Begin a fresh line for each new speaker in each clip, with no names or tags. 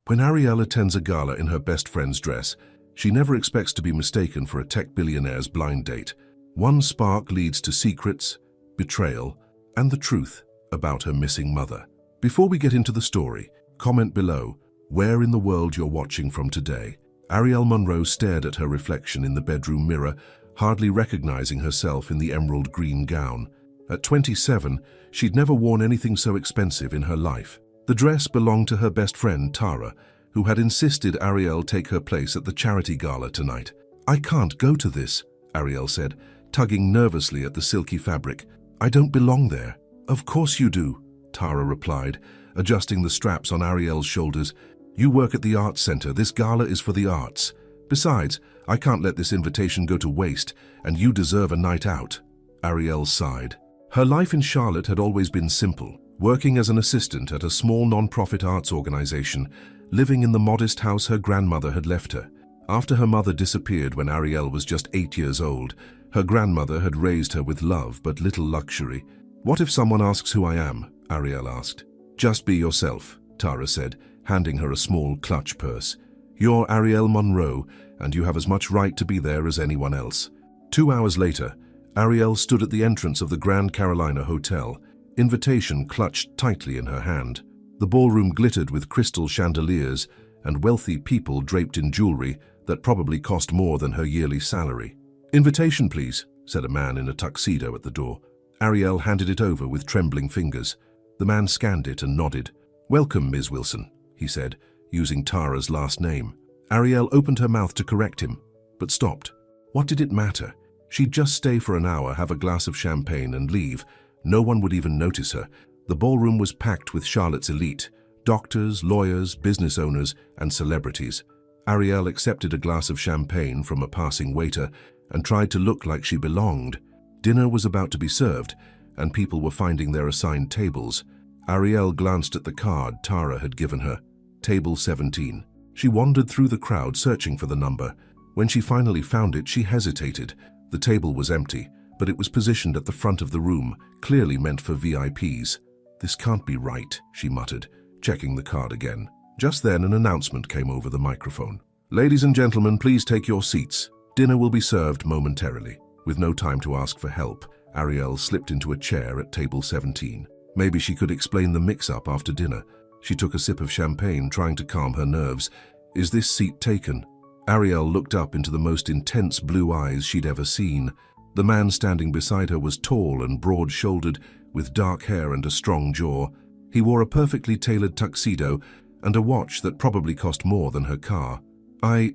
When Ariel attends a gala in her best friend's dress, she never expects to be mistaken for a tech billionaire's blind date. One spark leads to secrets, betrayal, and the truth about her missing mother. Before we get into the story, comment below where in the world you're watching from today. Ariel Monroe stared at her reflection in the bedroom mirror, hardly recognizing herself in the emerald green gown. At 27, she'd never worn anything so expensive in her life. The dress belonged to her best friend, Tara, who had insisted Ariel take her place at the charity gala tonight. "I can't go to this," Ariel said, tugging nervously at the silky fabric. "I don't belong there." "Of course you do," Tara replied, adjusting the straps on Ariel's shoulders. "You work at the arts center. This gala is for the arts. Besides, I can't let this invitation go to waste, and you deserve a night out." Ariel sighed. Her life in Charlotte had always been simple, working as an assistant at a small non-profit arts organization, living in the modest house her grandmother had left her. After her mother disappeared when Ariel was just 8 years old, her grandmother had raised her with love but little luxury. "What if someone asks who I am?" Ariel asked. "Just be yourself," Tara said, handing her a small clutch purse. "You're Ariel Monroe, and you have as much right to be there as anyone else." 2 hours later, Ariel stood at the entrance of the Grand Carolina Hotel, invitation clutched tightly in her hand. The ballroom glittered with crystal chandeliers and wealthy people draped in jewelry that probably cost more than her yearly salary. "Invitation, please," said a man in a tuxedo at the door. Ariel handed it over with trembling fingers. The man scanned it and nodded. "Welcome, Ms. Wilson," he said, using Tara's last name. Ariel opened her mouth to correct him, but stopped. What did it matter? She'd just stay for an hour, have a glass of champagne, and leave. No one would even notice her. The ballroom was packed with Charlotte's elite: doctors, lawyers, business owners, and celebrities. Ariel accepted a glass of champagne from a passing waiter and tried to look like she belonged. Dinner was about to be served, and people were finding their assigned tables. Ariel glanced at the card Tara had given her. Table 17. She wandered through the crowd searching for the number. When she finally found it, she hesitated. The table was empty, but it was positioned at the front of the room, clearly meant for VIPs. "This can't be right," she muttered, checking the card again. Just then, an announcement came over the microphone. "Ladies and gentlemen, please take your seats. Dinner will be served momentarily." With no time to ask for help, Ariel slipped into a chair at table 17. Maybe she could explain the mix-up after dinner. She took a sip of champagne, trying to calm her nerves. "Is this seat taken?" Ariel looked up into the most intense blue eyes she'd ever seen. The man standing beside her was tall and broad-shouldered, with dark hair and a strong jaw. He wore a perfectly tailored tuxedo and a watch that probably cost more than her car. I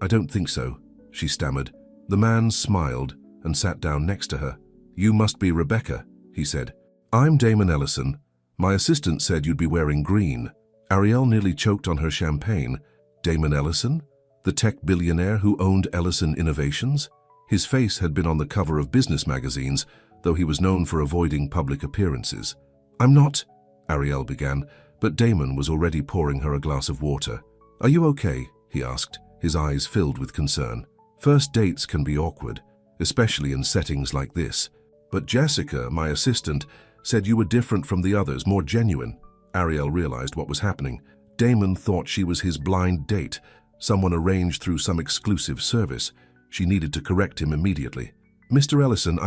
don't think so," she stammered. The man smiled and sat down next to her. "You must be Rebecca," he said. "I'm Damon Ellison. My assistant said you'd be wearing green." Ariel nearly choked on her champagne. Damon Ellison? The tech billionaire who owned Ellison Innovations? His face had been on the cover of business magazines, though he was known for avoiding public appearances. "I'm not," Ariel began, but Damon was already pouring her a glass of water. "Are you okay?" he asked, his eyes filled with concern. "First dates can be awkward, especially in settings like this. But Jessica, my assistant, said you were different from the others, more genuine." Ariel realized what was happening. Damon thought she was his blind date, someone arranged through some exclusive service. She needed to correct him immediately. "Mr. Ellison,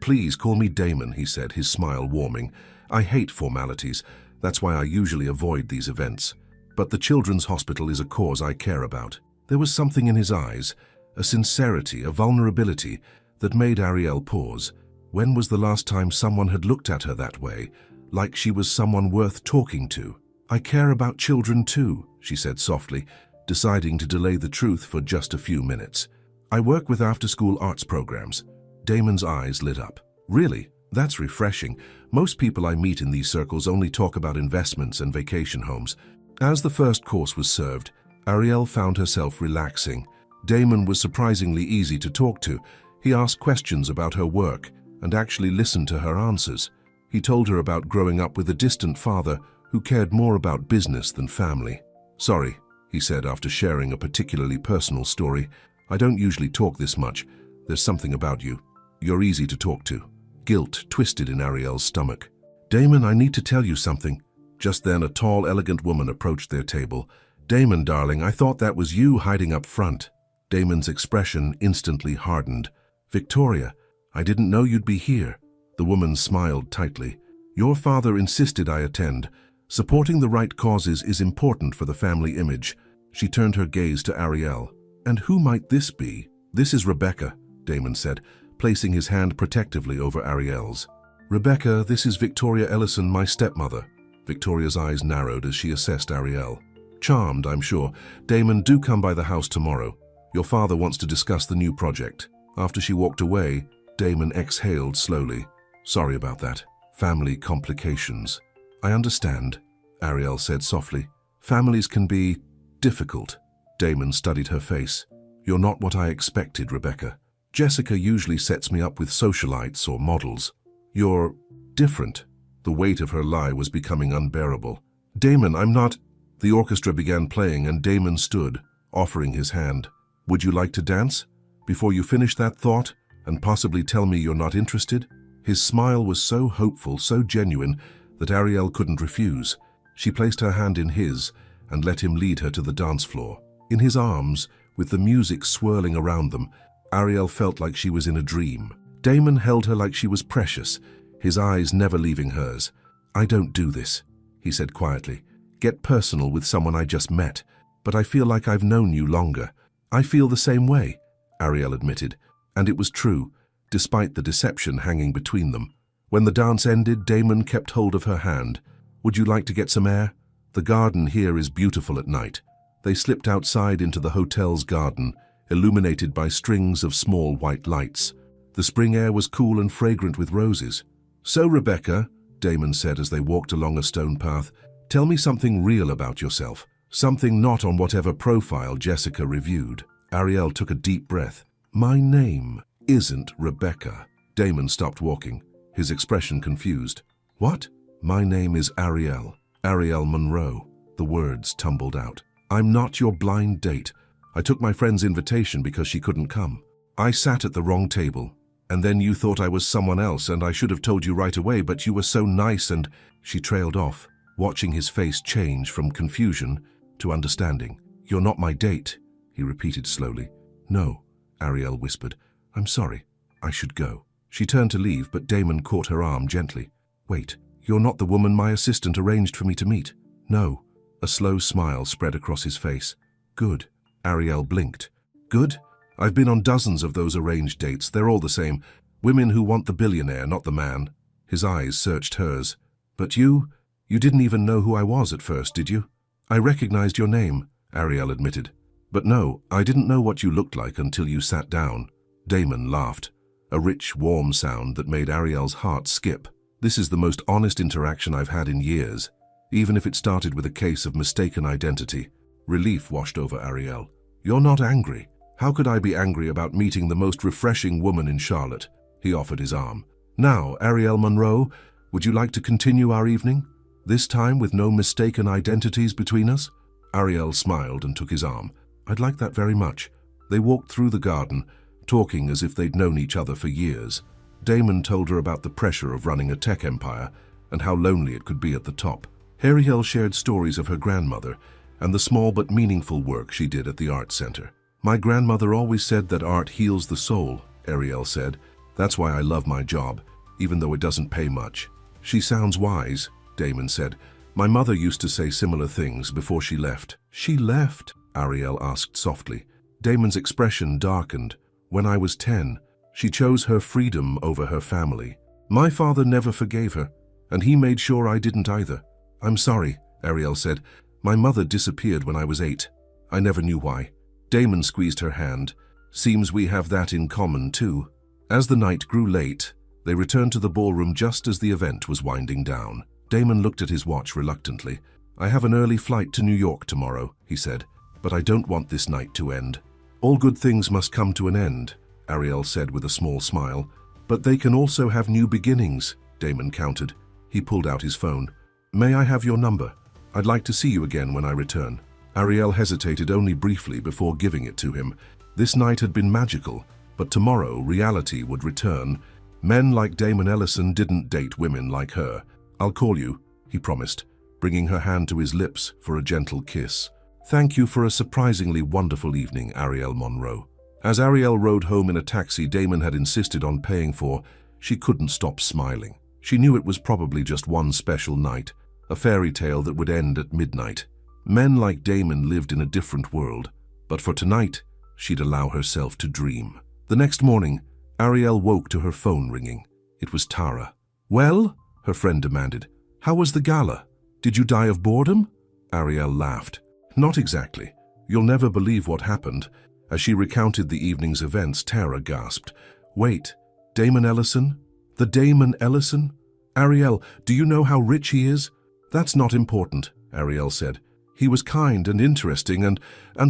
Please call me Damon," he said, his smile warming. "I hate formalities. That's why I usually avoid these events. But the Children's Hospital is a cause I care about." There was something in his eyes, a sincerity, a vulnerability, that made Ariel pause. When was the last time someone had looked at her that way, like she was someone worth talking to? "I care about children too," she said softly, deciding to delay the truth for just a few minutes. "I work with after-school arts programs." Damon's eyes lit up. "Really? That's refreshing. Most people I meet in these circles only talk about investments and vacation homes." As the first course was served, Ariel found herself relaxing. Damon was surprisingly easy to talk to. He asked questions about her work and actually listened to her answers. He told her about growing up with a distant father who cared more about business than family. "Sorry," he said after sharing a particularly personal story. "I don't usually talk this much. There's something about you. You're easy to talk to." Guilt twisted in Ariel's stomach. "Damon, I need to tell you something." Just then, a tall, elegant woman approached their table. Damon, darling, I thought that was you hiding up front. Damon's expression instantly hardened. Victoria, I didn't know you'd be here. The woman smiled tightly. Your father insisted I attend. Supporting the right causes is important for the family image. She turned her gaze to Ariel. And who might this be? This is Rebecca, Damon said, placing his hand protectively over Ariel's. Rebecca, this is Victoria Ellison, my stepmother. Victoria's eyes narrowed as she assessed Ariel. Charmed, I'm sure. Damon, do come by the house tomorrow. Your father wants to discuss the new project. After she walked away, Damon exhaled slowly. Sorry about that. Family complications. I understand, Ariel said softly. Families can be difficult. Damon studied her face. You're not what I expected, Rebecca. Jessica usually sets me up with socialites or models. You're different. The weight of her lie was becoming unbearable. Damon, I'm not... The orchestra began playing and Damon stood, offering his hand. Would you like to dance? Before you finish that thought, and possibly tell me you're not interested? His smile was so hopeful, so genuine, that Ariel couldn't refuse. She placed her hand in his and let him lead her to the dance floor. In his arms, with the music swirling around them, Ariel felt like she was in a dream. Damon held her like she was precious, his eyes never leaving hers. I don't do this, he said quietly. Get personal with someone I just met, but I feel like I've known you longer. I feel the same way, Ariel admitted, and it was true, despite the deception hanging between them. When the dance ended, Damon kept hold of her hand. Would you like to get some air? The garden here is beautiful at night. They slipped outside into the hotel's garden, illuminated by strings of small white lights. The spring air was cool and fragrant with roses. So, Rebecca, Damon said as they walked along a stone path, tell me something real about yourself. Something not on whatever profile Jessica reviewed. Ariel took a deep breath. My name isn't Rebecca. Damon stopped walking, his expression confused. What? My name is Ariel. Ariel Monroe. The words tumbled out. I'm not your blind date. I took my friend's invitation because she couldn't come. I sat at the wrong table. And then you thought I was someone else and I should have told you right away, but you were so nice and... She trailed off, watching his face change from confusion to understanding. You're not my date, he repeated slowly. No, Ariel whispered. I'm sorry. I should go. She turned to leave, but Damon caught her arm gently. Wait, you're not the woman my assistant arranged for me to meet. No. A slow smile spread across his face. Good. Ariel blinked. Good? I've been on dozens of those arranged dates. They're all the same. Women who want the billionaire, not the man. His eyes searched hers. But you didn't even know who I was at first, did you? I recognized your name, Ariel admitted. But no, I didn't know what you looked like until you sat down. Damon laughed, a rich, warm sound that made Ariel's heart skip. This is the most honest interaction I've had in years, even if it started with a case of mistaken identity. Relief washed over Ariel. You're not angry. How could I be angry about meeting the most refreshing woman in Charlotte? He offered his arm. Now, Ariel Monroe, would you like to continue our evening? This time with no mistaken identities between us? Ariel smiled and took his arm. I'd like that very much. They walked through the garden, talking as if they'd known each other for years. Damon told her about the pressure of running a tech empire and how lonely it could be at the top. Ariel shared stories of her grandmother and the small but meaningful work she did at the art center. My grandmother always said that art heals the soul, Ariel said. That's why I love my job, even though it doesn't pay much. She sounds wise, Damon said. My mother used to say similar things before she left. She left? Ariel asked softly. Damon's expression darkened. When I was 10, she chose her freedom over her family. My father never forgave her, and he made sure I didn't either. I'm sorry, Ariel said. My mother disappeared when I was 8. I never knew why. Damon squeezed her hand. Seems we have that in common too. As the night grew late, they returned to the ballroom just as the event was winding down. Damon looked at his watch reluctantly. I have an early flight to New York tomorrow, he said, but I don't want this night to end. All good things must come to an end, Ariel said with a small smile. But they can also have new beginnings, Damon countered. He pulled out his phone. May I have your number? I'd like to see you again when I return. Ariel hesitated only briefly before giving it to him. This night had been magical, but tomorrow reality would return. Men like Damon Ellison didn't date women like her. I'll call you, he promised, bringing her hand to his lips for a gentle kiss. Thank you for a surprisingly wonderful evening, Ariel Monroe. As Ariel rode home in a taxi Damon had insisted on paying for, she couldn't stop smiling. She knew it was probably just one special night, a fairy tale that would end at midnight. Men like Damon lived in a different world, but for tonight, she'd allow herself to dream. The next morning, Ariel woke to her phone ringing. It was Tara. "Well?" her friend demanded. "How was the gala? Did you die of boredom?" Ariel laughed. "Not exactly. You'll never believe what happened." As she recounted the evening's events, Tara gasped. "Wait, Damon Ellison? The Damon Ellison? Ariel, do you know how rich he is?" "That's not important," Ariel said. "He was kind and interesting and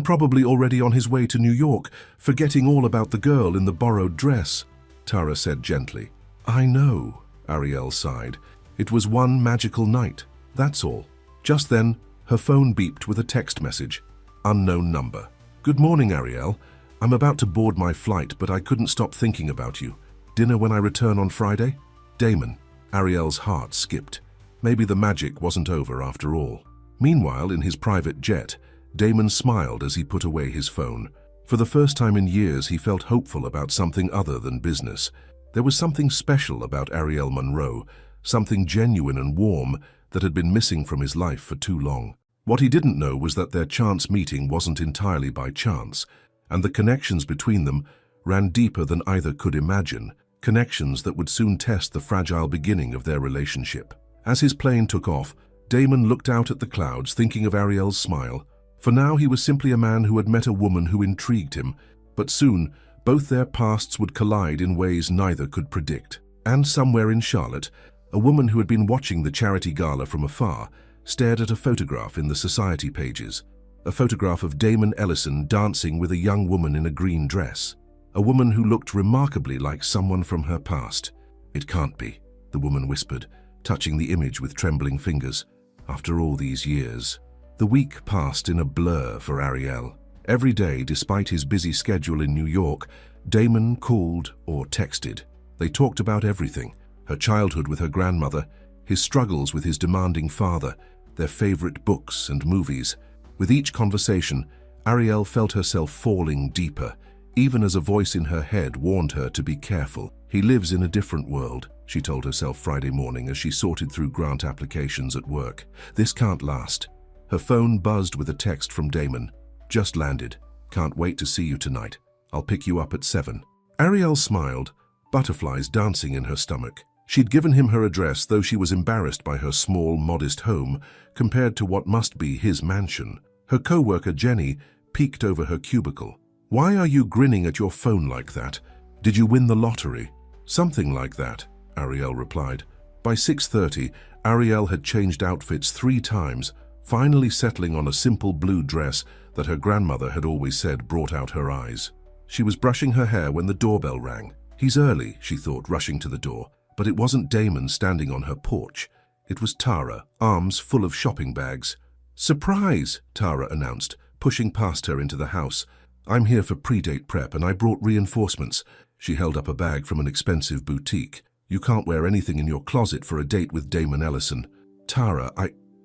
probably already on his way to New York, forgetting all about the girl in the borrowed dress," Tara said gently. "I know," Ariel sighed. "It was one magical night, that's all." Just then, her phone beeped with a text message. Unknown number. "Good morning, Ariel. I'm about to board my flight, but I couldn't stop thinking about you. Dinner when I return on Friday? Damon." Ariel's heart skipped. Maybe the magic wasn't over after all. Meanwhile, in his private jet, Damon smiled as he put away his phone. For the first time in years, he felt hopeful about something other than business. There was something special about Ariel Monroe, something genuine and warm that had been missing from his life for too long. What he didn't know was that their chance meeting wasn't entirely by chance, and the connections between them ran deeper than either could imagine, connections that would soon test the fragile beginning of their relationship. As his plane took off, Damon looked out at the clouds, thinking of Ariel's smile. For now, he was simply a man who had met a woman who intrigued him, but soon, both their pasts would collide in ways neither could predict. And somewhere in Charlotte, a woman who had been watching the charity gala from afar stared at a photograph in the society pages, a photograph of Damon Ellison dancing with a young woman in a green dress, a woman who looked remarkably like someone from her past. "It can't be," the woman whispered, touching the image with trembling fingers. After all these years. The week passed in a blur for Ariel. Every day, despite his busy schedule in New York, Damon called or texted. They talked about everything: her childhood with her grandmother, his struggles with his demanding father, their favorite books and movies. With each conversation, Ariel felt herself falling deeper, even as a voice in her head warned her to be careful. "He lives in a different world," she told herself Friday morning as she sorted through grant applications at work. "This can't last." Her phone buzzed with a text from Damon. "Just landed. Can't wait to see you tonight. I'll pick you up at 7. Ariel smiled, butterflies dancing in her stomach. She'd given him her address, though she was embarrassed by her small, modest home compared to what must be his mansion. Her co-worker Jenny peeked over her cubicle. "Why are you grinning at your phone like that? Did you win the lottery?" "Something like that," Ariel replied. By 6:30, Ariel had changed outfits 3 times, finally settling on a simple blue dress that her grandmother had always said brought out her eyes. She was brushing her hair when the doorbell rang. "He's early," she thought, rushing to the door. But it wasn't Damon standing on her porch. It was Tara, arms full of shopping bags. "Surprise!" Tara announced, pushing past her into the house. "I'm here for pre-date prep and I brought reinforcements." She held up a bag from an expensive boutique. "You can't wear anything in your closet for a date with Damon Ellison." "Tara,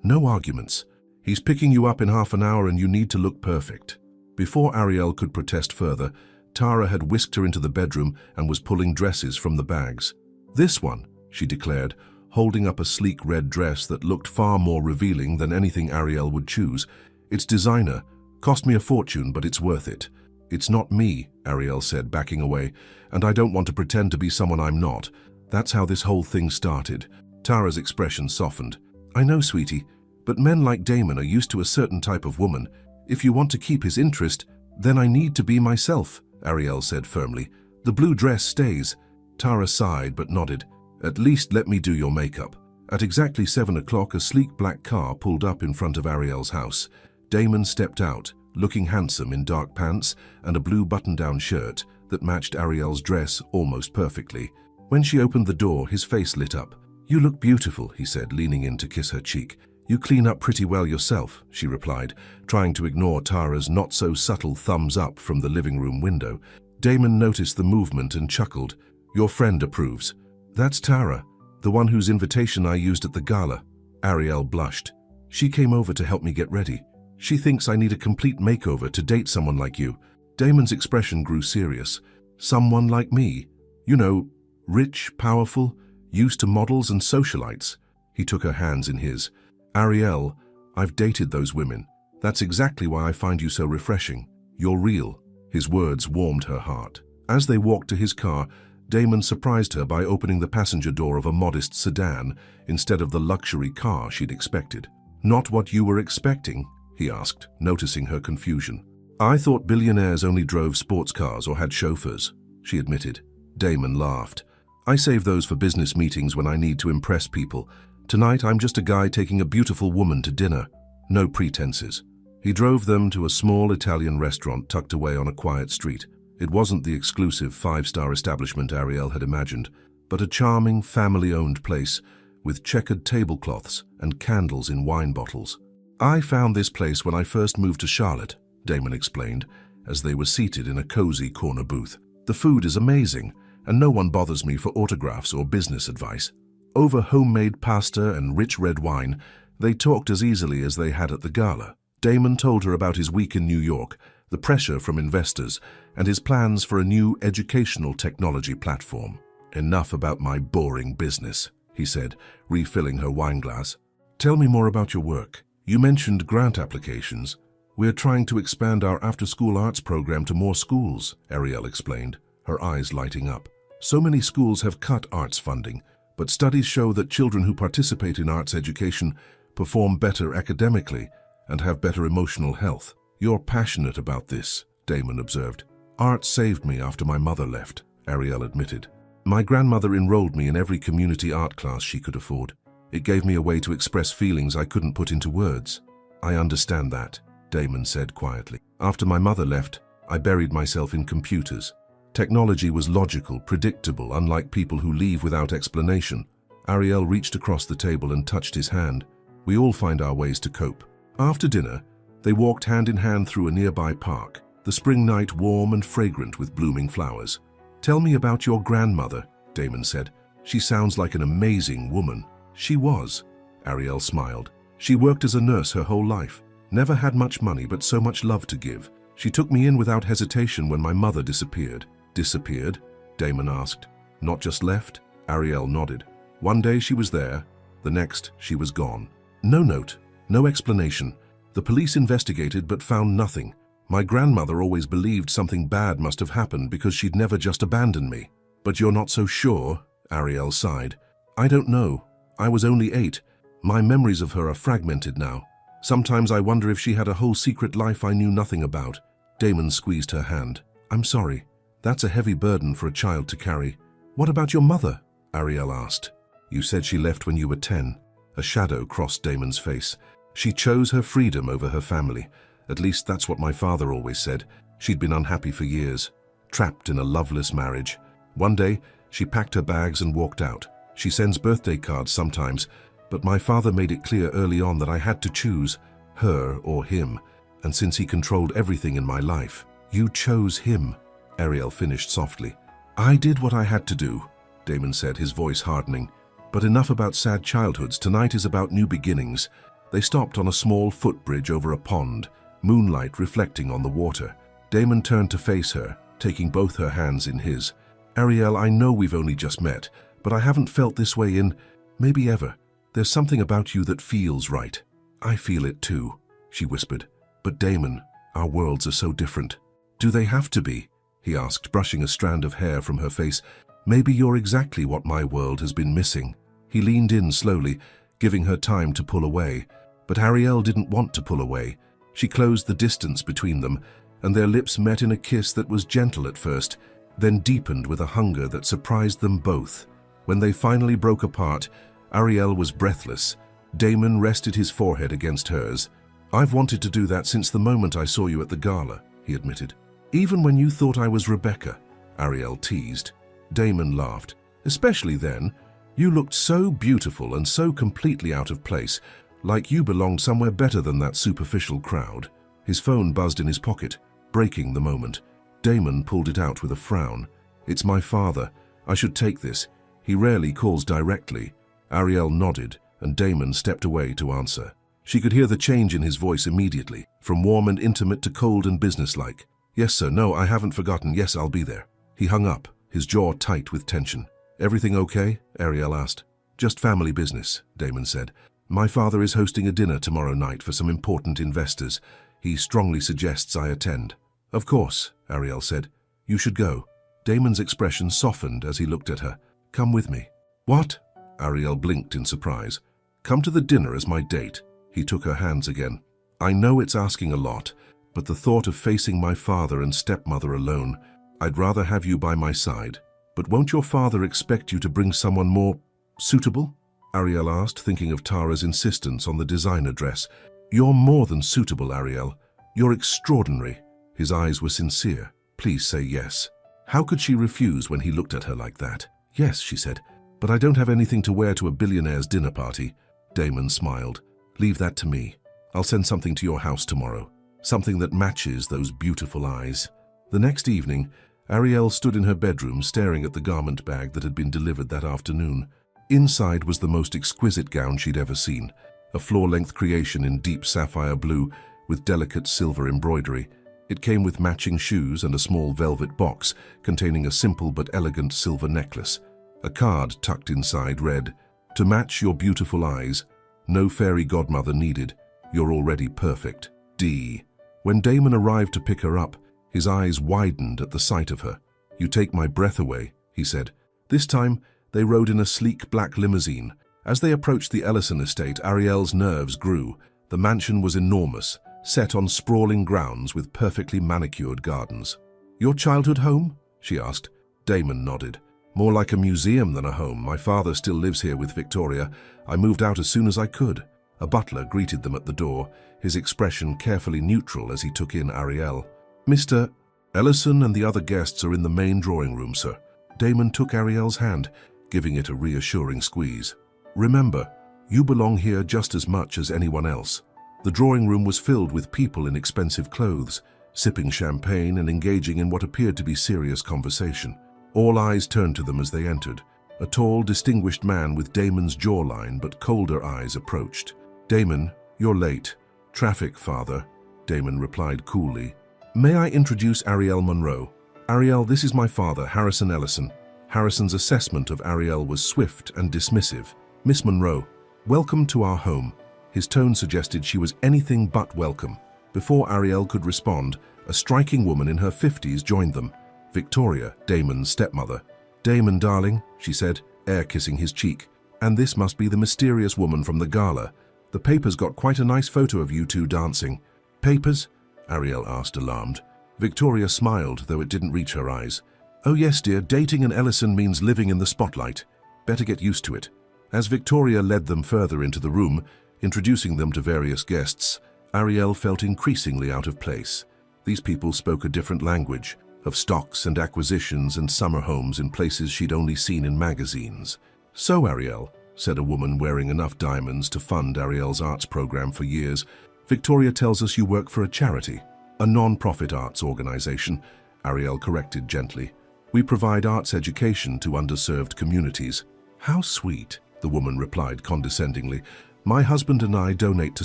No arguments. He's picking you up in half an hour and you need to look perfect." Before Ariel could protest further, Tara had whisked her into the bedroom and was pulling dresses from the bags. "This one," she declared, holding up a sleek red dress that looked far more revealing than anything Ariel would choose. "It's designer. Cost me a fortune, but it's worth it." "It's not me," Ariel said, backing away, "and I don't want to pretend to be someone I'm not. That's how this whole thing started." Tara's expression softened. "I know, sweetie, but men like Damon are used to a certain type of woman. If you want to keep his interest, then I need to be myself," Ariel said firmly. "The blue dress stays." Tara sighed but nodded. "At least let me do your makeup." At exactly 7 o'clock, a sleek black car pulled up in front of Ariel's house. Damon stepped out, looking handsome in dark pants and a blue button-down shirt that matched Ariel's dress almost perfectly. When she opened the door, his face lit up. "You look beautiful," he said, leaning in to kiss her cheek. "You clean up pretty well yourself," she replied, trying to ignore Tara's not-so-subtle thumbs up from the living room window. Damon noticed the movement and chuckled. "Your friend approves." "That's Tara, the one whose invitation I used at the gala." Ariel blushed. "She came over to help me get ready. She thinks I need a complete makeover to date someone like you. Damon's expression grew serious. Someone like me. You know, rich, powerful, used to models and socialites. He took her hands in his. Ariel, I've dated those women. That's exactly why I find you so refreshing. You're real. His words warmed her heart. As they walked to his car, Damon surprised her by opening the passenger door of a modest sedan instead of the luxury car she'd expected. Not what you were expecting? He asked, noticing her confusion. I thought billionaires only drove sports cars or had chauffeurs, she admitted. Damon laughed. I save those for business meetings when I need to impress people. Tonight I'm just a guy taking a beautiful woman to dinner. No pretenses. He drove them to a small Italian restaurant tucked away on a quiet street. It wasn't the exclusive five-star establishment Ariel had imagined, but a charming, family-owned place with checkered tablecloths and candles in wine bottles. I found this place when I first moved to Charlotte, Damon explained, as they were seated in a cozy corner booth. The food is amazing, and no one bothers me for autographs or business advice. Over homemade pasta and rich red wine, they talked as easily as they had at the Gala. Damon told her about his week in New York, the pressure from investors, and his plans for a new educational technology platform. Enough about my boring business, he said, refilling her wine glass. Tell me more about your work. You mentioned grant applications. We're trying to expand our after-school arts program to more schools, Ariel explained, her eyes lighting up. So many schools have cut arts funding, but studies show that children who participate in arts education perform better academically and have better emotional health. You're passionate about this, Damon observed. Art saved me after my mother left, Ariel admitted. My grandmother enrolled me in every community art class she could afford. It gave me a way to express feelings I couldn't put into words. I understand that, Damon said quietly. After my mother left, I buried myself in computers. Technology was logical, predictable, unlike people who leave without explanation. Ariel reached across the table and touched his hand. We all find our ways to cope. After dinner, they walked hand in hand through a nearby park, the spring night warm and fragrant with blooming flowers. Tell me about your grandmother, Damon said. She sounds like an amazing woman. She was, Ariel smiled. She worked as a nurse her whole life. Never had much money, but so much love to give. She took me in without hesitation when my mother disappeared. Disappeared? Damon asked. Not just left? Ariel nodded. One day she was there, the next she was gone. No note, no explanation. The police investigated but found nothing. My grandmother always believed something bad must have happened because she'd never just abandoned me. But you're not so sure? Ariel sighed. I don't know. I was only 8. My memories of her are fragmented now. Sometimes I wonder if she had a whole secret life I knew nothing about. Damon squeezed her hand. I'm sorry. That's a heavy burden for a child to carry. What about your mother? Ariel asked. You said she left when you were 10. A shadow crossed Damon's face. She chose her freedom over her family. At least that's what my father always said. She'd been unhappy for years, trapped in a loveless marriage. One day, she packed her bags and walked out. She sends birthday cards sometimes, but my father made it clear early on that I had to choose her or him. And since he controlled everything in my life, you chose him, Ariel finished softly. I did what I had to do, Damon said, his voice hardening. But enough about sad childhoods. Tonight is about new beginnings. They stopped on a small footbridge over a pond, moonlight reflecting on the water. Damon turned to face her, taking both her hands in his. Ariel, I know we've only just met, but I haven't felt this way in, maybe ever. There's something about you that feels right. I feel it too, she whispered. But Damon, our worlds are so different. Do they have to be? He asked, brushing a strand of hair from her face. Maybe you're exactly what my world has been missing. He leaned in slowly, giving her time to pull away. But Ariel didn't want to pull away. She closed the distance between them, and their lips met in a kiss that was gentle at first, then deepened with a hunger that surprised them both. When they finally broke apart, Ariel was breathless. Damon rested his forehead against hers. I've wanted to do that since the moment I saw you at the Gala, he admitted. Even when you thought I was Rebecca, Ariel teased. Damon laughed. Especially then. You looked so beautiful and so completely out of place, like you belonged somewhere better than that superficial crowd. His phone buzzed in his pocket, breaking the moment. Damon pulled it out with a frown. It's my father. I should take this. He rarely calls directly. Ariel nodded, and Damon stepped away to answer. She could hear the change in his voice immediately, from warm and intimate to cold and businesslike. "Yes, sir. No, I haven't forgotten. Yes, I'll be there." He hung up, his jaw tight with tension. "Everything okay?" Ariel asked. "Just family business," Damon said. "My father is hosting a dinner tomorrow night for some important investors. He strongly suggests I attend." "Of course," Ariel said. "You should go." Damon's expression softened as he looked at her. "Come with me." "What?" Ariel blinked in surprise. "Come to the dinner as my date." He took her hands again. "I know it's asking a lot, but the thought of facing my father and stepmother alone, I'd rather have you by my side." "But won't your father expect you to bring someone more suitable?" Ariel asked, thinking of Tara's insistence on the designer dress. "You're more than suitable, Ariel. You're extraordinary." His eyes were sincere. "Please say yes." How could she refuse when he looked at her like that? "Yes," she said, "but I don't have anything to wear to a billionaire's dinner party." Damon smiled. "Leave that to me. I'll send something to your house tomorrow. Something that matches those beautiful eyes." The next evening, Ariel stood in her bedroom staring at the garment bag that had been delivered that afternoon. Inside was the most exquisite gown she'd ever seen, a floor-length creation in deep sapphire blue with delicate silver embroidery. It came with matching shoes and a small velvet box containing a simple but elegant silver necklace. A card tucked inside read, "To match your beautiful eyes, no fairy godmother needed. You're already perfect. D." When Damon arrived to pick her up, his eyes widened at the sight of her. "You take my breath away," he said. This time, they rode in a sleek black limousine. As they approached the Ellison estate, Ariel's nerves grew. The mansion was enormous, set on sprawling grounds with perfectly manicured gardens. "Your childhood home?" she asked. Damon nodded. "More like a museum than a home. My father still lives here with Victoria. I moved out as soon as I could." A butler greeted them at the door, his expression carefully neutral as he took in Ariel. "Mr. Ellison and the other guests are in the main drawing room, sir." Damon took Ariel's hand, giving it a reassuring squeeze. "Remember, you belong here just as much as anyone else." The drawing room was filled with people in expensive clothes, sipping champagne and engaging in what appeared to be serious conversation. All eyes turned to them as they entered. A tall, distinguished man with Damon's jawline but colder eyes approached. "Damon, you're late." "Traffic, father," Damon replied coolly. "May I introduce Ariel Monroe?" "Ariel, this is my father, Harrison Ellison." Harrison's assessment of Ariel was swift and dismissive. "Miss Monroe, welcome to our home." His tone suggested she was anything but welcome. Before Ariel could respond, a striking woman in her 50s joined them. Victoria, Damon's stepmother. "Damon, darling," she said, air-kissing his cheek. "And this must be the mysterious woman from the Gala. The papers got quite a nice photo of you two dancing." "Papers?" Ariel asked, alarmed. Victoria smiled, though it didn't reach her eyes. "Oh yes, dear, dating an Ellison means living in the spotlight. Better get used to it." As Victoria led them further into the room, introducing them to various guests, Ariel felt increasingly out of place. These people spoke a different language, of stocks and acquisitions and summer homes in places she'd only seen in magazines. "So, Ariel," said a woman wearing enough diamonds to fund Ariel's arts program for years, "Victoria tells us you work for a charity, a non-profit arts organization," Ariel corrected gently. "We provide arts education to underserved communities." "How sweet," the woman replied condescendingly. "My husband and I donate to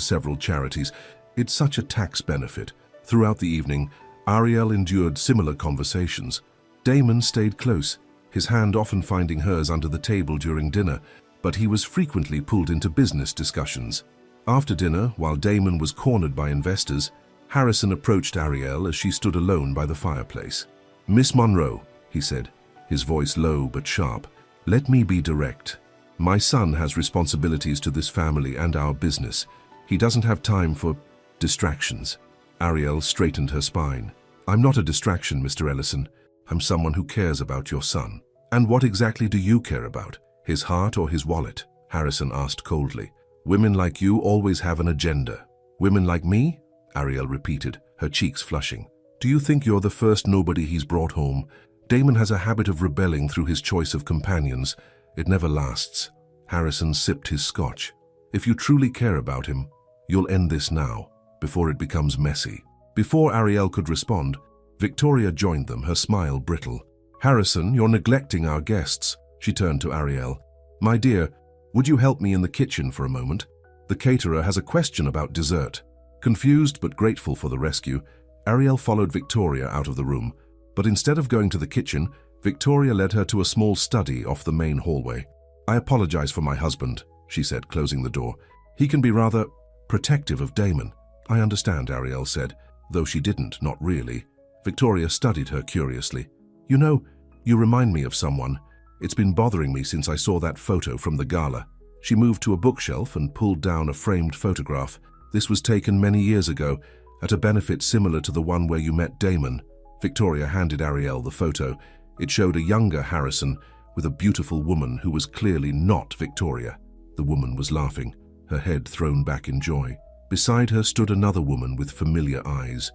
several charities. It's such a tax benefit." Throughout the evening, Ariel endured similar conversations. Damon stayed close, his hand often finding hers under the table during dinner, but he was frequently pulled into business discussions. After dinner, while Damon was cornered by investors, Harrison approached Ariel as she stood alone by the fireplace. "Miss Monroe," he said, his voice low but sharp, "let me be direct. My son has responsibilities to this family and our business. He doesn't have time for distractions." Ariel straightened her spine. "I'm not a distraction, Mr. Ellison. I'm someone who cares about your son." "And what exactly do you care about? His heart or his wallet?" Harrison asked coldly. "Women like you always have an agenda." "Women like me?" Ariel repeated, her cheeks flushing. "Do you think you're the first nobody he's brought home? Damon has a habit of rebelling through his choice of companions. It never lasts." Harrison sipped his scotch. "If you truly care about him, you'll end this now, before it becomes messy." Before Ariel could respond, Victoria joined them, her smile brittle. "Harrison, you're neglecting our guests." She turned to Ariel. "My dear, would you help me in the kitchen for a moment?" The caterer has a question about dessert." Confused but grateful for the rescue, Ariel followed Victoria out of the room, but instead of going to the kitchen, Victoria led her to a small study off the main hallway. "I apologize for my husband," she said, closing the door. "He can be rather protective of Damon." "I understand," Ariel said, though she didn't, not really. Victoria studied her curiously. "You know, you remind me of someone. It's been bothering me since I saw that photo from the gala." She moved to a bookshelf and pulled down a framed photograph. "This was taken many years ago, at a benefit similar to the one where you met Damon." Victoria handed Ariel the photo. It showed a younger Harrison with a beautiful woman who was clearly not Victoria. The woman was laughing, her head thrown back in joy. Beside her stood another woman with familiar eyes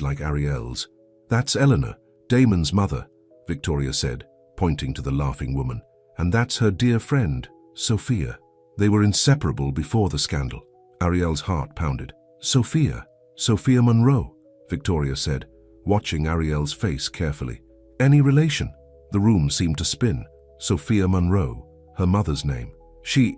like Ariel's. "That's Eleanor, Damon's mother," Victoria said, pointing to the laughing woman. "And that's her dear friend, Sophia." They were inseparable before the scandal. Ariel's heart pounded. "Sophia Monroe," Victoria said, watching Ariel's face carefully. "Any relation?" The room seemed to spin. Sophia Monroe, her mother's name. She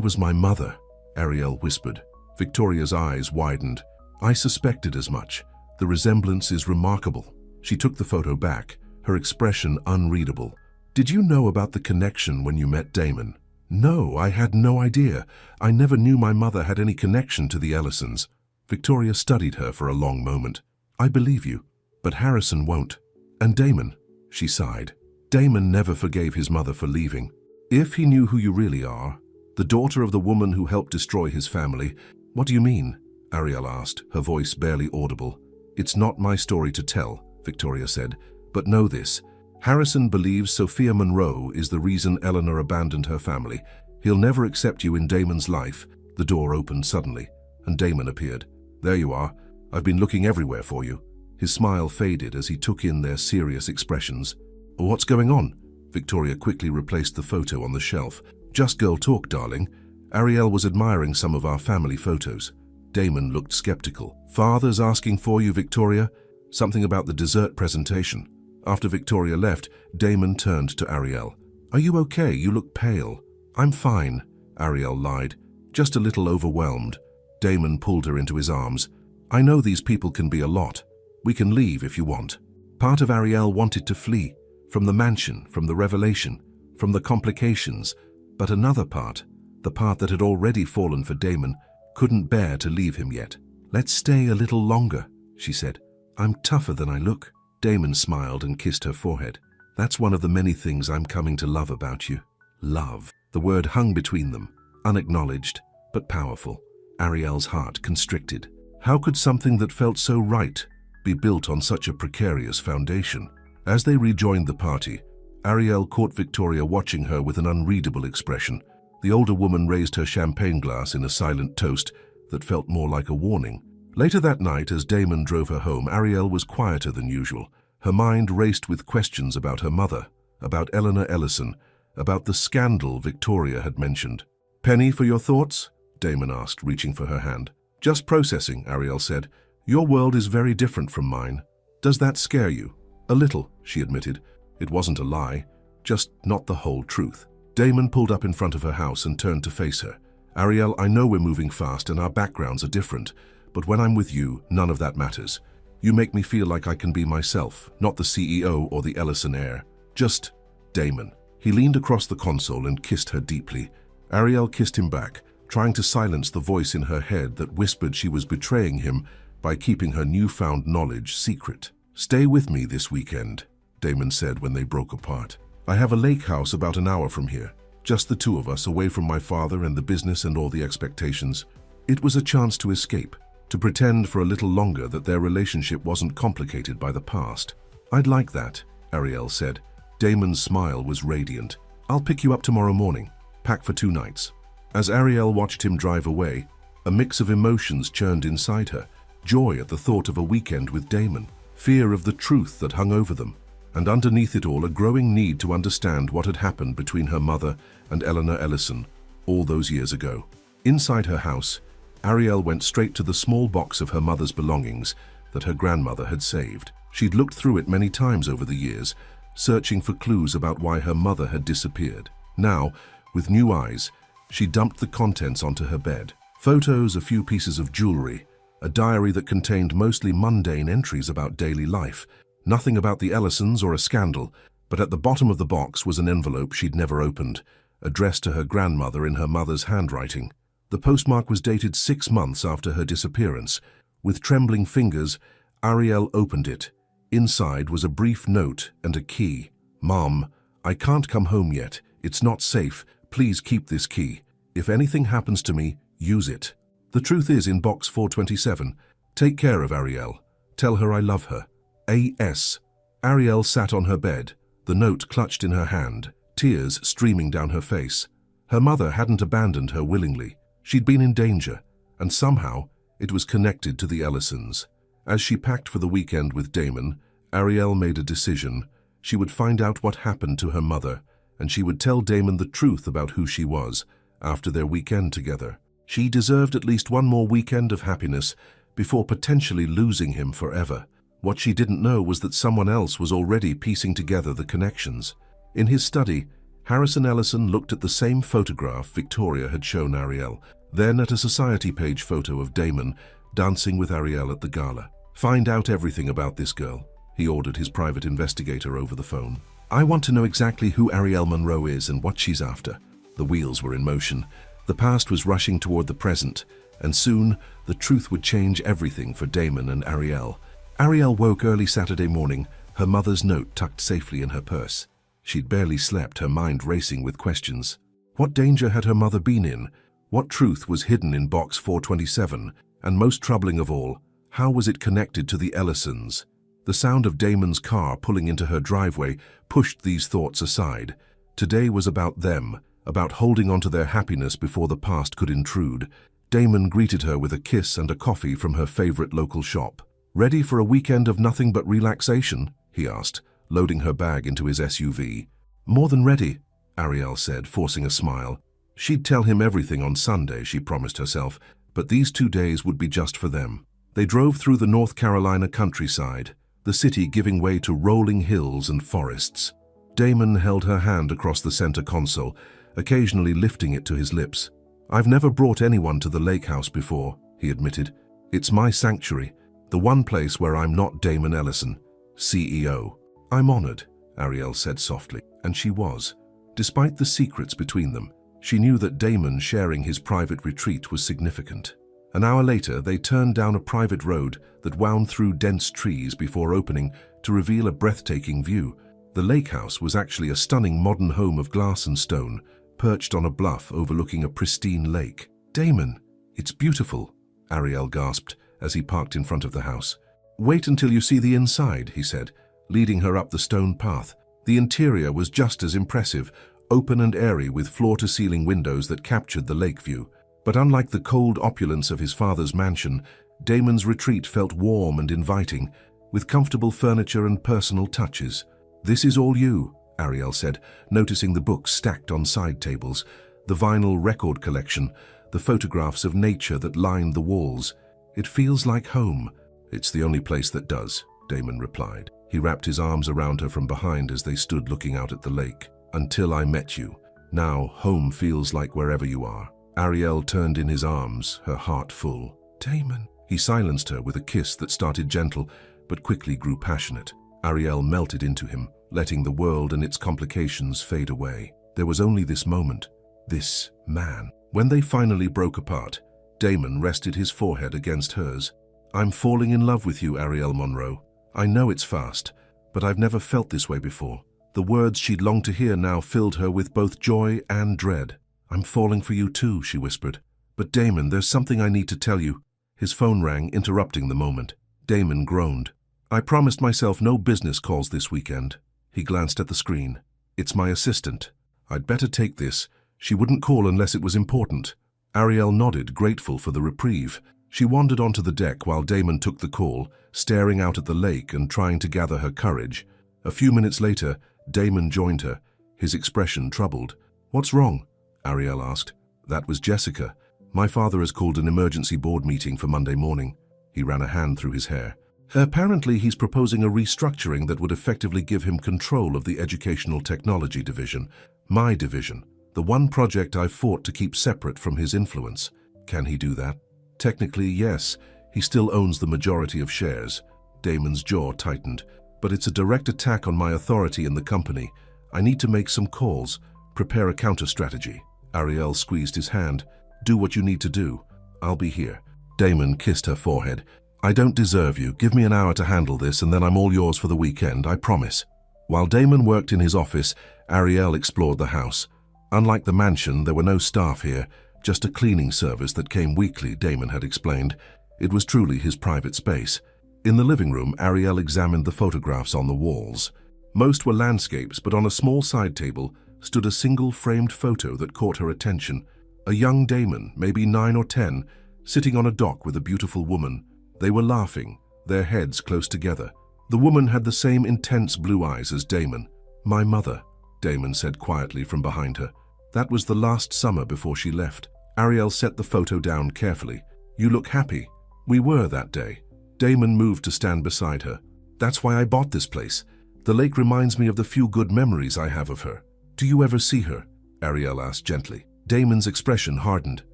was my mother," Ariel whispered. Victoria's eyes widened. "I suspected as much. The resemblance is remarkable." She took the photo back, her expression unreadable. "Did you know about the connection when you met Damon?" "No, I had no idea. I never knew my mother had any connection to the Ellisons." Victoria studied her for a long moment. "I believe you, but Harrison won't. And Damon," she sighed. "Damon never forgave his mother for leaving. If he knew who you really are, the daughter of the woman who helped destroy his family." "What do you mean?" Ariel asked, her voice barely audible. "It's not my story to tell," Victoria said, "but know this. Harrison believes Sophia Monroe is the reason Eleanor abandoned her family. He'll never accept you in Damon's life." The door opened suddenly, and Damon appeared. "There you are. I've been looking everywhere for you." His smile faded as he took in their serious expressions. "What's going on?" Victoria quickly replaced the photo on the shelf. "Just girl talk, darling." Ariel was admiring some of our family photos. Damon looked skeptical. "Father's asking for you, Victoria. Something about the dessert presentation." After Victoria left, Damon turned to Ariel. "Are you okay? You look pale." "I'm fine," Ariel lied. "Just a little overwhelmed." Damon pulled her into his arms. "I know these people can be a lot. We can leave if you want." Part of Ariel wanted to flee, from the mansion, from the revelation, from the complications, but another part, the part that had already fallen for Damon, couldn't bear to leave him yet. "Let's stay a little longer," she said. "I'm tougher than I look." Damon smiled and kissed her forehead. "That's one of the many things I'm coming to love about you." Love. The word hung between them, unacknowledged, but powerful. Ariel's heart constricted. How could something that felt so right be built on such a precarious foundation? As they rejoined the party, Ariel caught Victoria watching her with an unreadable expression. The older woman raised her champagne glass in a silent toast that felt more like a warning. Later that night, as Damon drove her home, Ariel was quieter than usual. Her mind raced with questions about her mother, about Eleanor Ellison, about the scandal Victoria had mentioned. "Penny, for your thoughts?" Damon asked, reaching for her hand. "Just processing," Ariel said. "Your world is very different from mine. Does that scare you?" "A little," she admitted. It wasn't a lie, just not the whole truth. Damon pulled up in front of her house and turned to face her. "Ariel, I know we're moving fast and our backgrounds are different, but when I'm with you, none of that matters. You make me feel like I can be myself, not the CEO or the Ellison heir. Just Damon." He leaned across the console and kissed her deeply. Ariel kissed him back, trying to silence the voice in her head that whispered she was betraying him by keeping her newfound knowledge secret. "Stay with me this weekend," Damon said when they broke apart. "I have a lake house about an hour from here. Just the two of us, away from my father and the business and all the expectations." It was a chance to escape, to pretend for a little longer that their relationship wasn't complicated by the past. "I'd like that," Ariel said. Damon's smile was radiant. "I'll pick you up tomorrow morning. Pack for 2 nights." As Ariel watched him drive away, a mix of emotions churned inside her. Joy at the thought of a weekend with Damon, fear of the truth that hung over them, and underneath it all a growing need to understand what had happened between her mother and Eleanor Ellison all those years ago. Inside her house, Ariel went straight to the small box of her mother's belongings that her grandmother had saved. She'd looked through it many times over the years, searching for clues about why her mother had disappeared. Now, with new eyes, She dumped the contents onto her bed. Photos, a few pieces of jewelry, a diary that contained mostly mundane entries about daily life. Nothing about the Ellisons or a scandal, but at the bottom of the box was an envelope she'd never opened, addressed to her grandmother in her mother's handwriting. The postmark was dated 6 months after her disappearance. With trembling fingers, Ariel opened it. Inside was a brief note and a key. "Mom, I can't come home yet. It's not safe. Please keep this key. If anything happens to me, use it. The truth is in box 427. Take care of Ariel. Tell her I love her. A.S." Ariel sat on her bed, the note clutched in her hand, tears streaming down her face. Her mother hadn't abandoned her willingly. She'd been in danger, and somehow it was connected to the Ellisons. As she packed for the weekend with Damon, Ariel made a decision. She would find out what happened to her mother, and she would tell Damon the truth about who she was after their weekend together. She deserved at least one more weekend of happiness before potentially losing him forever. What she didn't know was that someone else was already piecing together the connections. In his study, Harrison Ellison looked at the same photograph Victoria had shown Ariel, then at a society page photo of Damon dancing with Ariel at the gala. "Find out everything about this girl," he ordered his private investigator over the phone. "I want to know exactly who Ariel Monroe is and what she's after." The wheels were in motion. The past was rushing toward the present, and soon the truth would change everything for Damon and Ariel. Ariel woke early Saturday morning, her mother's note tucked safely in her purse. She'd barely slept, her mind racing with questions. What danger had her mother been in? What truth was hidden in box 427? And most troubling of all, how was it connected to the Ellisons? The sound of Damon's car pulling into her driveway pushed these thoughts aside. Today was about them, about holding on to their happiness before the past could intrude. Damon greeted her with a kiss and a coffee from her favorite local shop. "Ready for a weekend of nothing but relaxation?" he asked, loading her bag into his SUV. "More than ready," Ariel said, forcing a smile. She'd tell him everything on Sunday, she promised herself, but these 2 days would be just for them. They drove through the North Carolina countryside, the city giving way to rolling hills and forests. Damon held her hand across the center console, occasionally lifting it to his lips. "I've never brought anyone to the lake house before," he admitted. "It's my sanctuary, the one place where I'm not Damon Ellison, CEO. "I'm honored," Ariel said softly, and she was. Despite the secrets between them, she knew that Damon sharing his private retreat was significant. An hour later, they turned down a private road that wound through dense trees before opening to reveal a breathtaking view. The lake house was actually a stunning modern home of glass and stone, perched on a bluff overlooking a pristine lake. "Damon, it's beautiful," Ariel gasped as he parked in front of the house. "Wait until you see the inside," he said, leading her up the stone path. The interior was just as impressive, open and airy with floor-to-ceiling windows that captured the lake view. But unlike the cold opulence of his father's mansion, Damon's retreat felt warm and inviting, with comfortable furniture and personal touches. "This is all you," Ariel said, noticing the books stacked on side tables, the vinyl record collection, the photographs of nature that lined the walls. "It feels like home." "It's the only place that does," Damon replied. He wrapped his arms around her from behind as they stood looking out at the lake. "Until I met you. Now home feels like wherever you are." Ariel turned in his arms, her heart full. "Damon." He silenced her with a kiss that started gentle, but quickly grew passionate. Ariel melted into him, letting the world and its complications fade away. There was only this moment, this man. When they finally broke apart, Damon rested his forehead against hers. "I'm falling in love with you, Ariel Monroe. I know it's fast, but I've never felt this way before." The words she'd longed to hear now filled her with both joy and dread. "I'm falling for you too," she whispered. "But Damon, there's something I need to tell you." His phone rang, interrupting the moment. Damon groaned. "I promised myself no business calls this weekend." He glanced at the screen. "It's my assistant. I'd better take this. She wouldn't call unless it was important." Ariel nodded, grateful for the reprieve. She wandered onto the deck while Damon took the call, staring out at the lake and trying to gather her courage. A few minutes later, Damon joined her, his expression troubled. "What's wrong?" Ariel asked. "That was Jessica. My father has called an emergency board meeting for Monday morning." He ran a hand through his hair. "Apparently he's proposing a restructuring that would effectively give him control of the Educational Technology Division, my division. The one project I've fought to keep separate from his influence. Can he do that? Technically, yes. He still owns the majority of shares. Damon's jaw tightened. But it's a direct attack on my authority in the company. I need to make some calls, prepare a counter-strategy. Ariel squeezed his hand. Do what you need to do. I'll be here. Damon kissed her forehead. I don't deserve you. Give me an hour to handle this and then I'm all yours for the weekend, I promise. While Damon worked in his office, Ariel explored the house. Unlike the mansion, there were no staff here, just a cleaning service that came weekly, Damon had explained. It was truly his private space. In the living room, Ariel examined the photographs on the walls. Most were landscapes, but on a small side table stood a single framed photo that caught her attention. A young Damon, maybe 9 or 10, sitting on a dock with a beautiful woman. They were laughing, their heads close together. The woman had the same intense blue eyes as Damon. My mother, Damon said quietly from behind her. That was the last summer before she left. Ariel set the photo down carefully. You look happy. We were that day. Damon moved to stand beside her. That's why I bought this place. The lake reminds me of the few good memories I have of her. Do you ever see her? Ariel asked gently. Damon's expression hardened.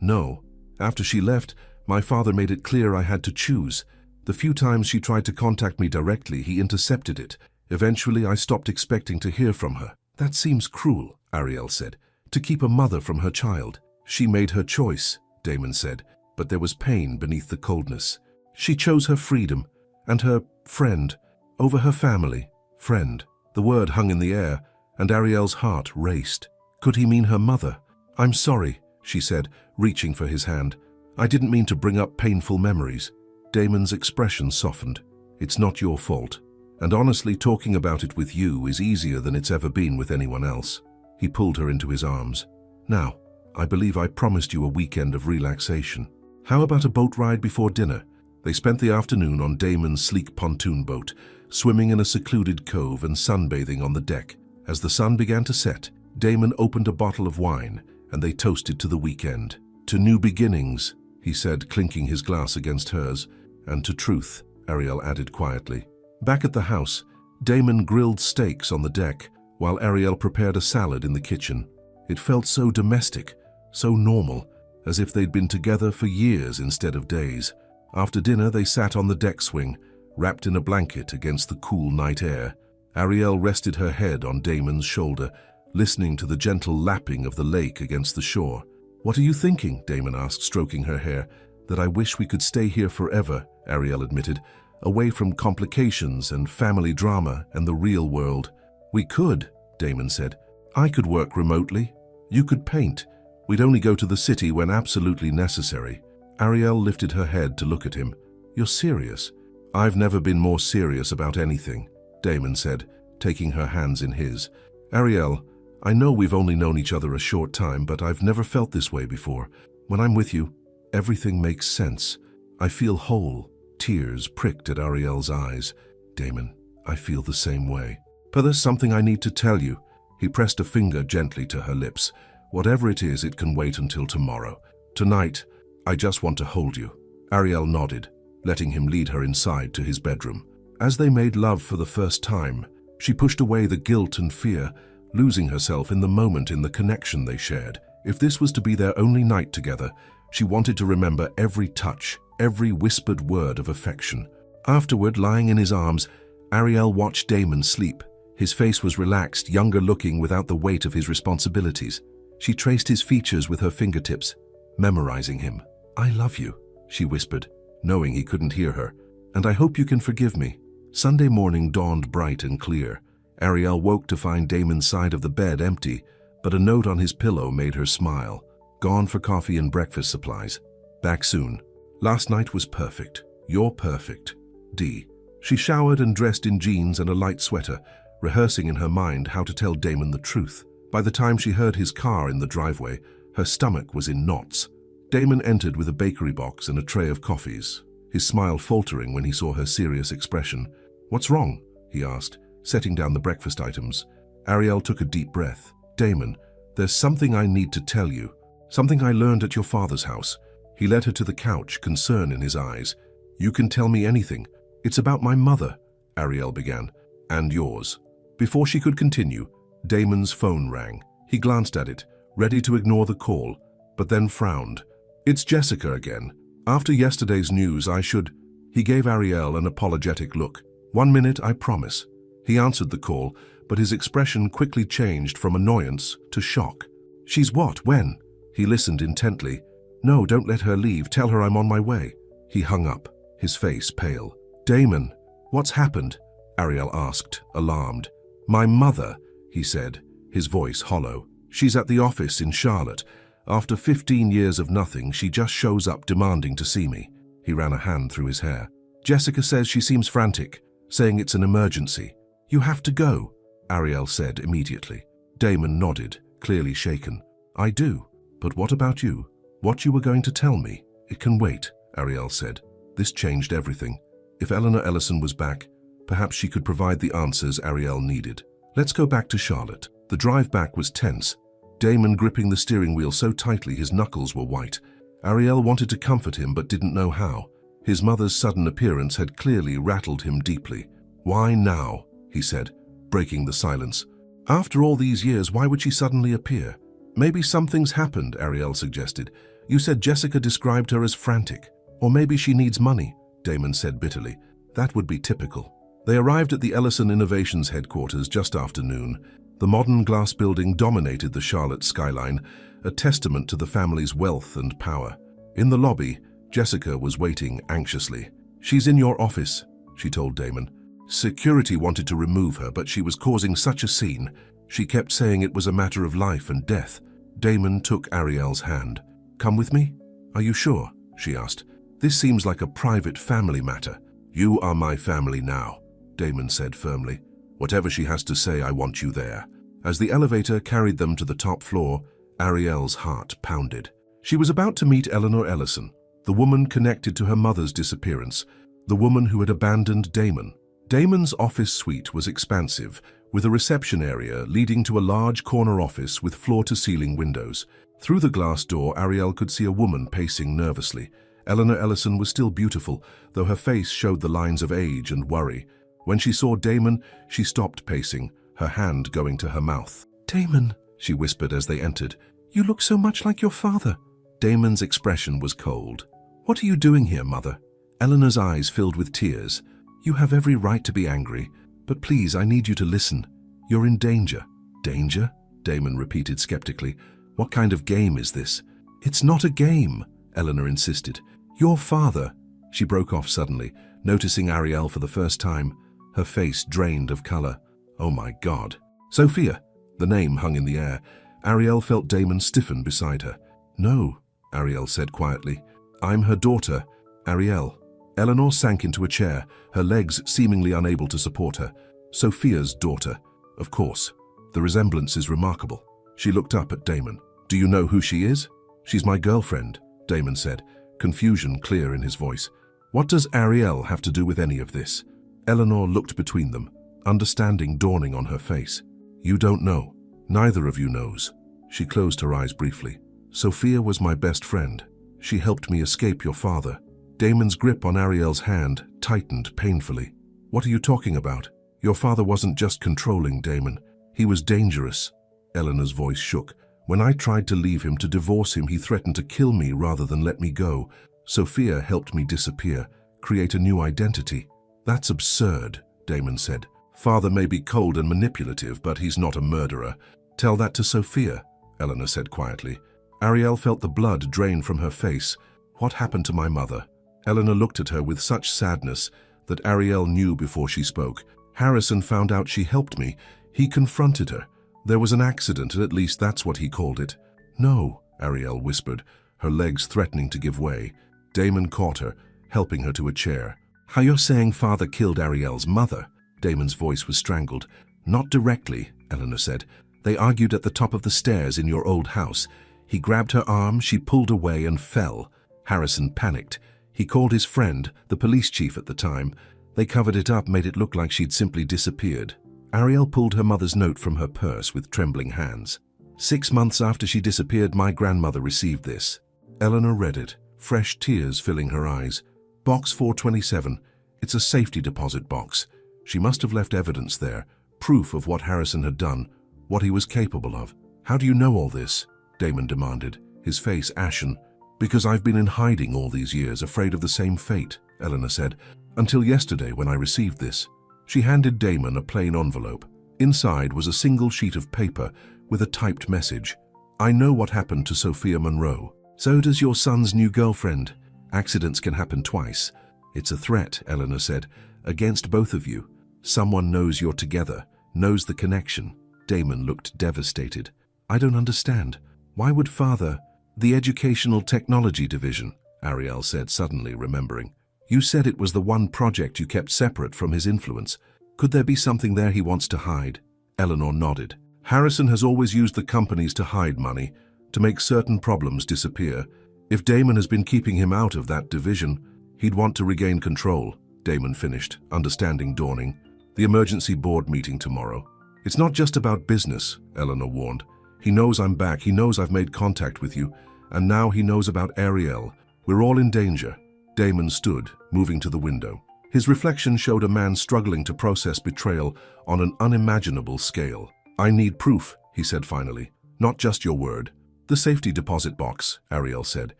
No. After she left, my father made it clear I had to choose. The few times she tried to contact me directly, he intercepted it. Eventually, I stopped expecting to hear from her. That seems cruel, Ariel said, to keep a mother from her child. She made her choice, Damon said, but there was pain beneath the coldness. She chose her freedom and her friend over her family. Friend. The word hung in the air, and Ariel's heart raced. Could he mean her mother? I'm sorry, she said, reaching for his hand. I didn't mean to bring up painful memories. Damon's expression softened. It's not your fault. And honestly, talking about it with you is easier than it's ever been with anyone else. He pulled her into his arms. Now, I believe I promised you a weekend of relaxation. How about a boat ride before dinner? They spent the afternoon on Damon's sleek pontoon boat, swimming in a secluded cove and sunbathing on the deck. As the sun began to set, Damon opened a bottle of wine, and they toasted to the weekend. To new beginnings, he said, clinking his glass against hers, and to truth, Ariel added quietly. Back at the house, Damon grilled steaks on the deck, while Ariel prepared a salad in the kitchen. It felt so domestic, so normal, as if they'd been together for years instead of days. After dinner, they sat on the deck swing, wrapped in a blanket against the cool night air. Ariel rested her head on Damon's shoulder, listening to the gentle lapping of the lake against the shore. What are you thinking? Damon asked, stroking her hair. That I wish we could stay here forever, Ariel admitted, away from complications and family drama and the real world. We could, Damon said. I could work remotely. You could paint. We'd only go to the city when absolutely necessary. Ariel lifted her head to look at him. You're serious? I've never been more serious about anything, Damon said, taking her hands in his. Ariel, I know we've only known each other a short time, but I've never felt this way before. When I'm with you, everything makes sense. I feel whole. Tears pricked at Ariel's eyes. Damon, I feel the same way. But there's something I need to tell you. He pressed a finger gently to her lips. Whatever it is, it can wait until tomorrow. Tonight, I just want to hold you. Ariel nodded, letting him lead her inside to his bedroom. As they made love for the first time, she pushed away the guilt and fear, losing herself in the moment in the connection they shared. If this was to be their only night together, she wanted to remember every touch, every whispered word of affection. Afterward, lying in his arms, Ariel watched Damon sleep. His face was relaxed, younger looking without the weight of his responsibilities. She traced his features with her fingertips, memorizing him. I love you, she whispered, knowing he couldn't hear her. And I hope you can forgive me. Sunday morning dawned bright and clear. Ariel woke to find Damon's side of the bed empty, but a note on his pillow made her smile. Gone for coffee and breakfast supplies. Back soon. Last night was perfect. You're perfect. D. She showered and dressed in jeans and a light sweater, rehearsing in her mind how to tell Damon the truth. By the time she heard his car in the driveway, her stomach was in knots. Damon entered with a bakery box and a tray of coffees, his smile faltering when he saw her serious expression. What's wrong? He asked, setting down the breakfast items. Ariel took a deep breath. Damon, there's something I need to tell you. Something I learned at your father's house. He led her to the couch, concern in his eyes. You can tell me anything. It's about my mother, Ariel began. And yours. Before she could continue, Damon's phone rang. He glanced at it, ready to ignore the call, but then frowned. "It's Jessica again. After yesterday's news, I should—" He gave Ariel an apologetic look. "1 minute, I promise." He answered the call, but his expression quickly changed from annoyance to shock. "She's what? When?" He listened intently. "No, don't let her leave. Tell her I'm on my way." He hung up, his face pale. "Damon, what's happened?" Ariel asked, alarmed. "My mother," he said, his voice hollow. "She's at the office in Charlotte. After 15 years of nothing, she just shows up demanding to see me." He ran a hand through his hair. "Jessica says she seems frantic, saying it's an emergency." "You have to go," Ariel said immediately. Damon nodded, clearly shaken. "I do. But what about you? What you were going to tell me? It can wait," Ariel said. This changed everything. If Eleanor Ellison was back, perhaps she could provide the answers Ariel needed. "Let's go back to Charlotte." The drive back was tense, Damon gripping the steering wheel so tightly his knuckles were white. Ariel wanted to comfort him but didn't know how. His mother's sudden appearance had clearly rattled him deeply. "Why now?" he said, breaking the silence. "After all these years, why would she suddenly appear?" "Maybe something's happened," Ariel suggested. "You said Jessica described her as frantic. Or maybe she needs money," Damon said bitterly. "That would be typical." They arrived at the Ellison Innovations headquarters just after noon. The modern glass building dominated the Charlotte skyline, a testament to the family's wealth and power. In the lobby, Jessica was waiting anxiously. "She's in your office," she told Damon. "Security wanted to remove her, but she was causing such a scene. She kept saying it was a matter of life and death." Damon took Ariel's hand. "Come with me?" "Are you sure?" she asked. "This seems like a private family matter." "You are my family now," Damon said firmly. "Whatever she has to say, I want you there." As the elevator carried them to the top floor, Ariel's heart pounded. She was about to meet Eleanor Ellison, the woman connected to her mother's disappearance, the woman who had abandoned Damon. Damon's office suite was expansive, with a reception area leading to a large corner office with floor-to-ceiling windows. Through the glass door, Ariel could see a woman pacing nervously. Eleanor Ellison was still beautiful, though her face showed the lines of age and worry. When she saw Damon, she stopped pacing, her hand going to her mouth. "Damon," she whispered as they entered, "you look so much like your father." Damon's expression was cold. "What are you doing here, Mother?" Eleanor's eyes filled with tears. "You have every right to be angry, but please, I need you to listen. You're in danger." "Danger?" Damon repeated skeptically. "What kind of game is this?" "It's not a game," Eleanor insisted. "Your father—" She broke off suddenly, noticing Ariel for the first time. Her face drained of color. "Oh my God." "Sophia." The name hung in the air. Ariel felt Damon stiffen beside her. "No," Ariel said quietly. "I'm her daughter, Ariel." Eleanor sank into a chair, her legs seemingly unable to support her. "Sophia's daughter. Of course. The resemblance is remarkable." She looked up at Damon. "Do you know who she is?" "She's my girlfriend," Damon said, confusion clear in his voice. "What does Ariel have to do with any of this?" Eleanor looked between them, understanding dawning on her face. "You don't know. Neither of you knows." She closed her eyes briefly. "Sophia was my best friend. She helped me escape your father." Damon's grip on Ariel's hand tightened painfully. "What are you talking about? Your father wasn't just controlling, Damon. He was dangerous." Eleanor's voice shook. "When I tried to leave him, to divorce him, he threatened to kill me rather than let me go. Sophia helped me disappear, create a new identity." "That's absurd," Damon said. "Father may be cold and manipulative, but he's not a murderer." "Tell that to Sophia," Eleanor said quietly. Ariel felt the blood drain from her face. "What happened to my mother?" Eleanor looked at her with such sadness that Ariel knew before she spoke. "Harrison found out she helped me. He confronted her. There was an accident, and at least that's what he called it." "No," Ariel whispered, her legs threatening to give way. Damon caught her, helping her to a chair. "How you're saying father killed Ariel's mother?" Damon's voice was strangled. "Not directly," Eleanor said. "They argued at the top of the stairs in your old house. He grabbed her arm, she pulled away and fell. Harrison panicked. He called his friend, the police chief at the time. They covered it up, made it look like she'd simply disappeared." Ariel pulled her mother's note from her purse with trembling hands. 6 months after she disappeared, my grandmother received this." Eleanor read it, fresh tears filling her eyes. "Box 427. It's a safety deposit box. She must have left evidence there, proof of what Harrison had done, what he was capable of." "How do you know all this?" Damon demanded, his face ashen. Because I've been in hiding all these years, afraid of the same fate, Eleanor said, until yesterday when I received this. She handed Damon a plain envelope. Inside was a single sheet of paper with a typed message. I know what happened to Sophia Monroe. So does your son's new girlfriend. Accidents can happen twice. It's a threat, Eleanor said, against both of you. Someone knows you're together, knows the connection. Damon looked devastated. I don't understand. Why would father... The Educational Technology Division, Ariel said, suddenly remembering. You said it was the one project you kept separate from his influence. Could there be something there he wants to hide? Eleanor nodded. Harrison has always used the companies to hide money, to make certain problems disappear. If Damon has been keeping him out of that division, he'd want to regain control, Damon finished, understanding dawning. The emergency board meeting tomorrow. It's not just about business, Eleanor warned. He knows I'm back, he knows I've made contact with you, and now he knows about Ariel. We're all in danger. Damon stood, moving to the window. His reflection showed a man struggling to process betrayal on an unimaginable scale. I need proof, he said finally, not just your word. The safety deposit box, Ariel said.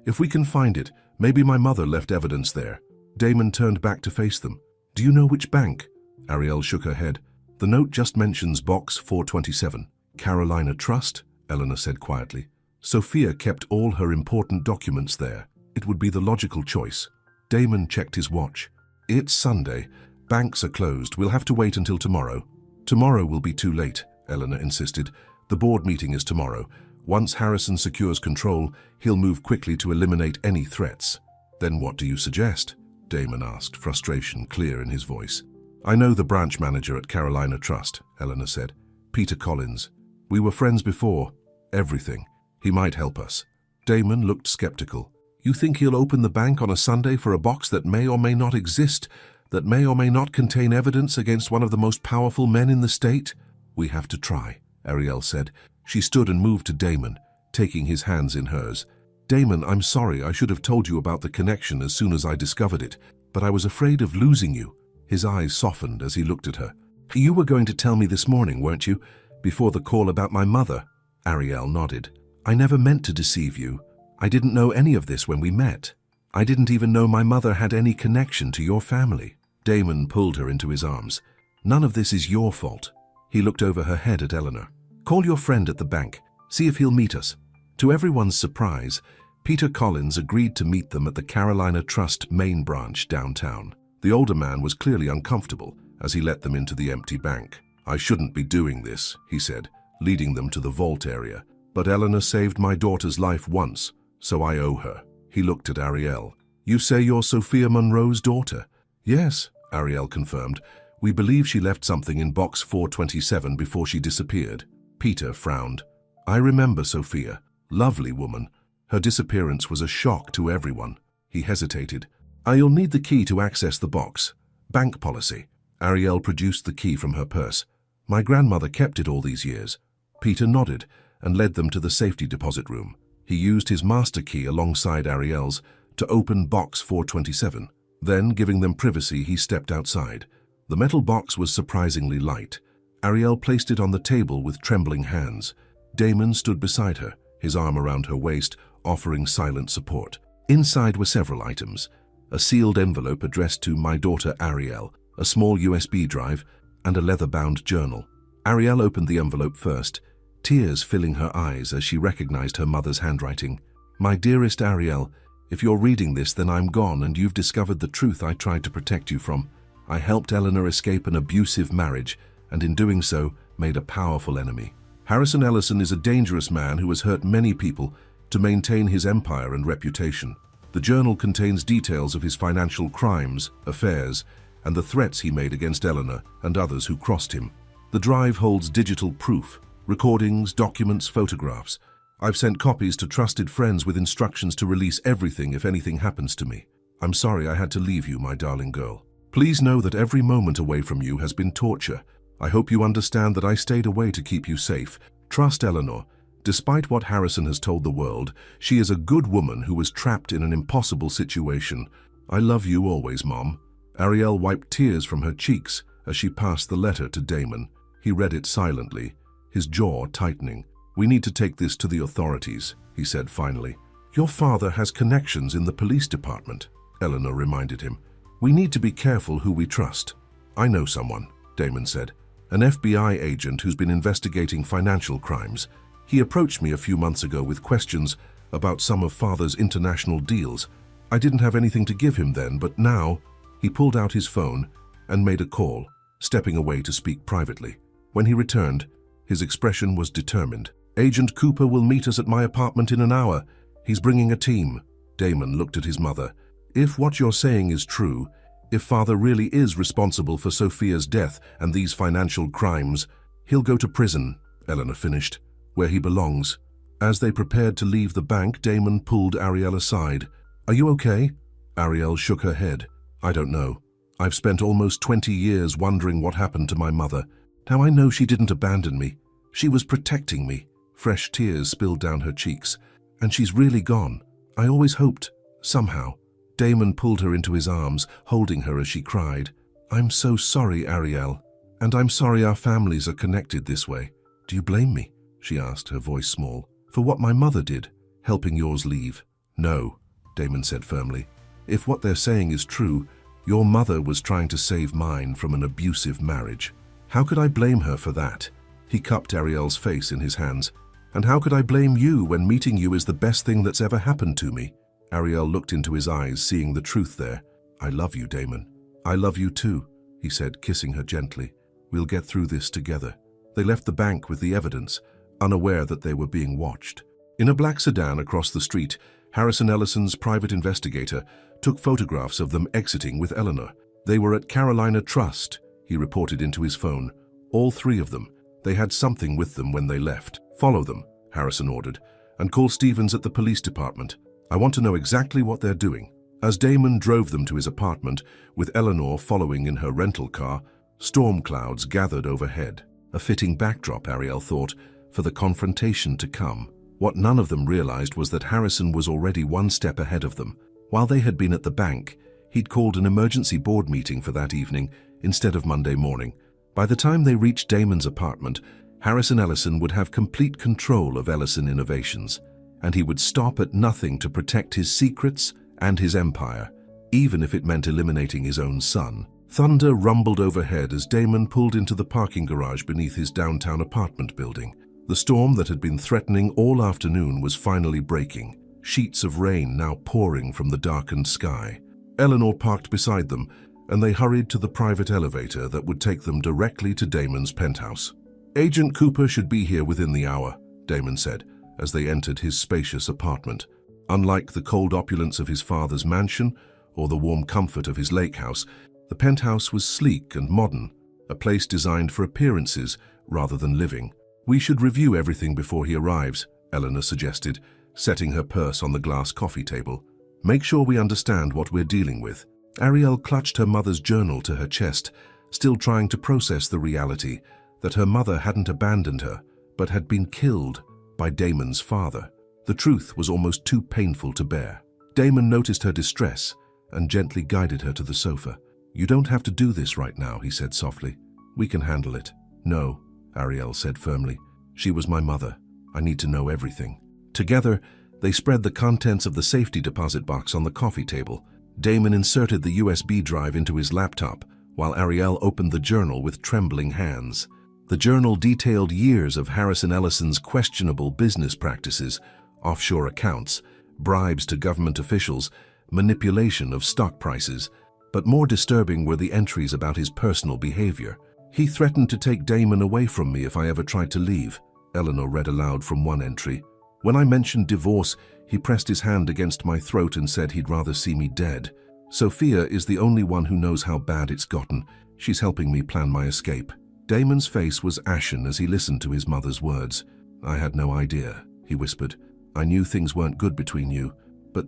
If we can find it, maybe my mother left evidence there. Damon turned back to face them. Do you know which bank? Ariel shook her head. The note just mentions box 427. Carolina Trust, Eleanor said quietly. Sophia kept all her important documents there. It would be the logical choice. Damon checked his watch. It's Sunday. Banks are closed. We'll have to wait until tomorrow. Tomorrow will be too late, Eleanor insisted. The board meeting is tomorrow. Once Harrison secures control, he'll move quickly to eliminate any threats. Then what do you suggest? Damon asked, frustration clear in his voice. I know the branch manager at Carolina Trust, Eleanor said. Peter Collins. We were friends before. Everything. He might help us. Damon looked skeptical. You think he'll open the bank on a Sunday for a box that may or may not exist, that may or may not contain evidence against one of the most powerful men in the state? We have to try, Ariel said. She stood and moved to Damon, taking his hands in hers. Damon, I'm sorry, I should have told you about the connection as soon as I discovered it, but I was afraid of losing you. His eyes softened as he looked at her. You were going to tell me this morning, weren't you? Before the call about my mother. Ariel nodded. I never meant to deceive you. I didn't know any of this when we met. I didn't even know my mother had any connection to your family. Damon pulled her into his arms. None of this is your fault. He looked over her head at Eleanor. Call your friend at the bank. See if he'll meet us. To everyone's surprise, Peter Collins agreed to meet them at the Carolina Trust main branch downtown. The older man was clearly uncomfortable as he let them into the empty bank. I shouldn't be doing this, he said, leading them to the vault area. But Eleanor saved my daughter's life once, so I owe her. He looked at Ariel. You say you're Sophia Monroe's daughter? Yes, Ariel confirmed. We believe she left something in box 427 before she disappeared. Peter frowned. I remember Sophia. Lovely woman. Her disappearance was a shock to everyone. He hesitated. I'll need the key to access the box. Bank policy. Ariel produced the key from her purse. My grandmother kept it all these years. Peter nodded and led them to the safety deposit room. He used his master key alongside Ariel's to open box 427. Then, giving them privacy, he stepped outside. The metal box was surprisingly light. Ariel placed it on the table with trembling hands. Damon stood beside her, his arm around her waist, offering silent support. Inside were several items. A sealed envelope addressed to my daughter Ariel, a small USB drive, and a leather-bound journal. Ariel opened the envelope first, tears filling her eyes as she recognized her mother's handwriting. My dearest Ariel, if you're reading this, then I'm gone and you've discovered the truth I tried to protect you from. I helped Eleanor escape an abusive marriage, and in doing so, made a powerful enemy. Harrison Ellison is a dangerous man who has hurt many people to maintain his empire and reputation. The journal contains details of his financial crimes, affairs, and the threats he made against Eleanor and others who crossed him. The drive holds digital proof, recordings, documents, photographs. I've sent copies to trusted friends with instructions to release everything if anything happens to me. I'm sorry I had to leave you, my darling girl. Please know that every moment away from you has been torture. I hope you understand that I stayed away to keep you safe. Trust Eleanor. Despite what Harrison has told the world, she is a good woman who was trapped in an impossible situation. I love you always, Mom. Ariel wiped tears from her cheeks as she passed the letter to Damon. He read it silently, his jaw tightening. We need to take this to the authorities, he said finally. Your father has connections in the police department, Eleanor reminded him. We need to be careful who we trust. I know someone, Damon said. An FBI agent who's been investigating financial crimes. He approached me a few months ago with questions about some of Father's international deals. I didn't have anything to give him then, but now he pulled out his phone and made a call, stepping away to speak privately. When he returned, his expression was determined. Agent Cooper will meet us at my apartment in an hour. He's bringing a team. Damon looked at his mother. If what you're saying is true, if Father really is responsible for Sophia's death and these financial crimes, he'll go to prison, Eleanor finished, where he belongs. As they prepared to leave the bank, Damon pulled Ariel aside. Are you okay? Ariel shook her head. I don't know. I've spent almost 20 years wondering what happened to my mother. Now I know she didn't abandon me. She was protecting me. Fresh tears spilled down her cheeks. And she's really gone. I always hoped, somehow. Damon pulled her into his arms, holding her as she cried. I'm so sorry, Ariel. And I'm sorry our families are connected this way. Do you blame me? She asked, her voice small. For what my mother did, helping yours leave? No, Damon said firmly. If what they're saying is true, your mother was trying to save mine from an abusive marriage. How could I blame her for that? He cupped Ariel's face in his hands. And how could I blame you when meeting you is the best thing that's ever happened to me? Ariel looked into his eyes, seeing the truth there. I love you, Damon. I love you too, he said, kissing her gently. We'll get through this together. They left the bank with the evidence, unaware that they were being watched. In a black sedan across the street, Harrison Ellison's private investigator took photographs of them exiting with Eleanor. They were at Carolina Trust, he reported into his phone. All three of them. They had something with them when they left. Follow them, Harrison ordered, and call Stevens at the police department. I want to know exactly what they're doing. As Damon drove them to his apartment, with Eleanor following in her rental car, storm clouds gathered overhead. A fitting backdrop, Ariel thought, for the confrontation to come. What none of them realized was that Harrison was already one step ahead of them. While they had been at the bank, he'd called an emergency board meeting for that evening instead of Monday morning. By the time they reached Damon's apartment, Harrison Ellison would have complete control of Ellison Innovations, and he would stop at nothing to protect his secrets and his empire, even if it meant eliminating his own son. Thunder rumbled overhead as Damon pulled into the parking garage beneath his downtown apartment building. The storm that had been threatening all afternoon was finally breaking, sheets of rain now pouring from the darkened sky. Eleanor parked beside them, and they hurried to the private elevator that would take them directly to Damon's penthouse. Agent Cooper should be here within the hour, Damon said, as they entered his spacious apartment. Unlike the cold opulence of his father's mansion or the warm comfort of his lake house, the penthouse was sleek and modern, a place designed for appearances rather than living. We should review everything before he arrives, Eleanor suggested, setting her purse on the glass coffee table. Make sure we understand what we're dealing with. Ariel clutched her mother's journal to her chest, still trying to process the reality that her mother hadn't abandoned her, but had been killed by Damon's father. The truth was almost too painful to bear. Damon noticed her distress and gently guided her to the sofa. You don't have to do this right now, he said softly. We can handle it. No, Ariel said firmly. She was my mother. I need to know everything. Together, they spread the contents of the safety deposit box on the coffee table. Damon inserted the USB drive into his laptop, while Ariel opened the journal with trembling hands. The journal detailed years of Harrison Ellison's questionable business practices, offshore accounts, bribes to government officials, manipulation of stock prices. But more disturbing were the entries about his personal behavior. He threatened to take Damon away from me if I ever tried to leave, Eleanor read aloud from one entry. When I mentioned divorce, he pressed his hand against my throat and said he'd rather see me dead. Sophia is the only one who knows how bad it's gotten. She's helping me plan my escape. Damon's face was ashen as he listened to his mother's words. I had no idea, he whispered. I knew things weren't good between you, but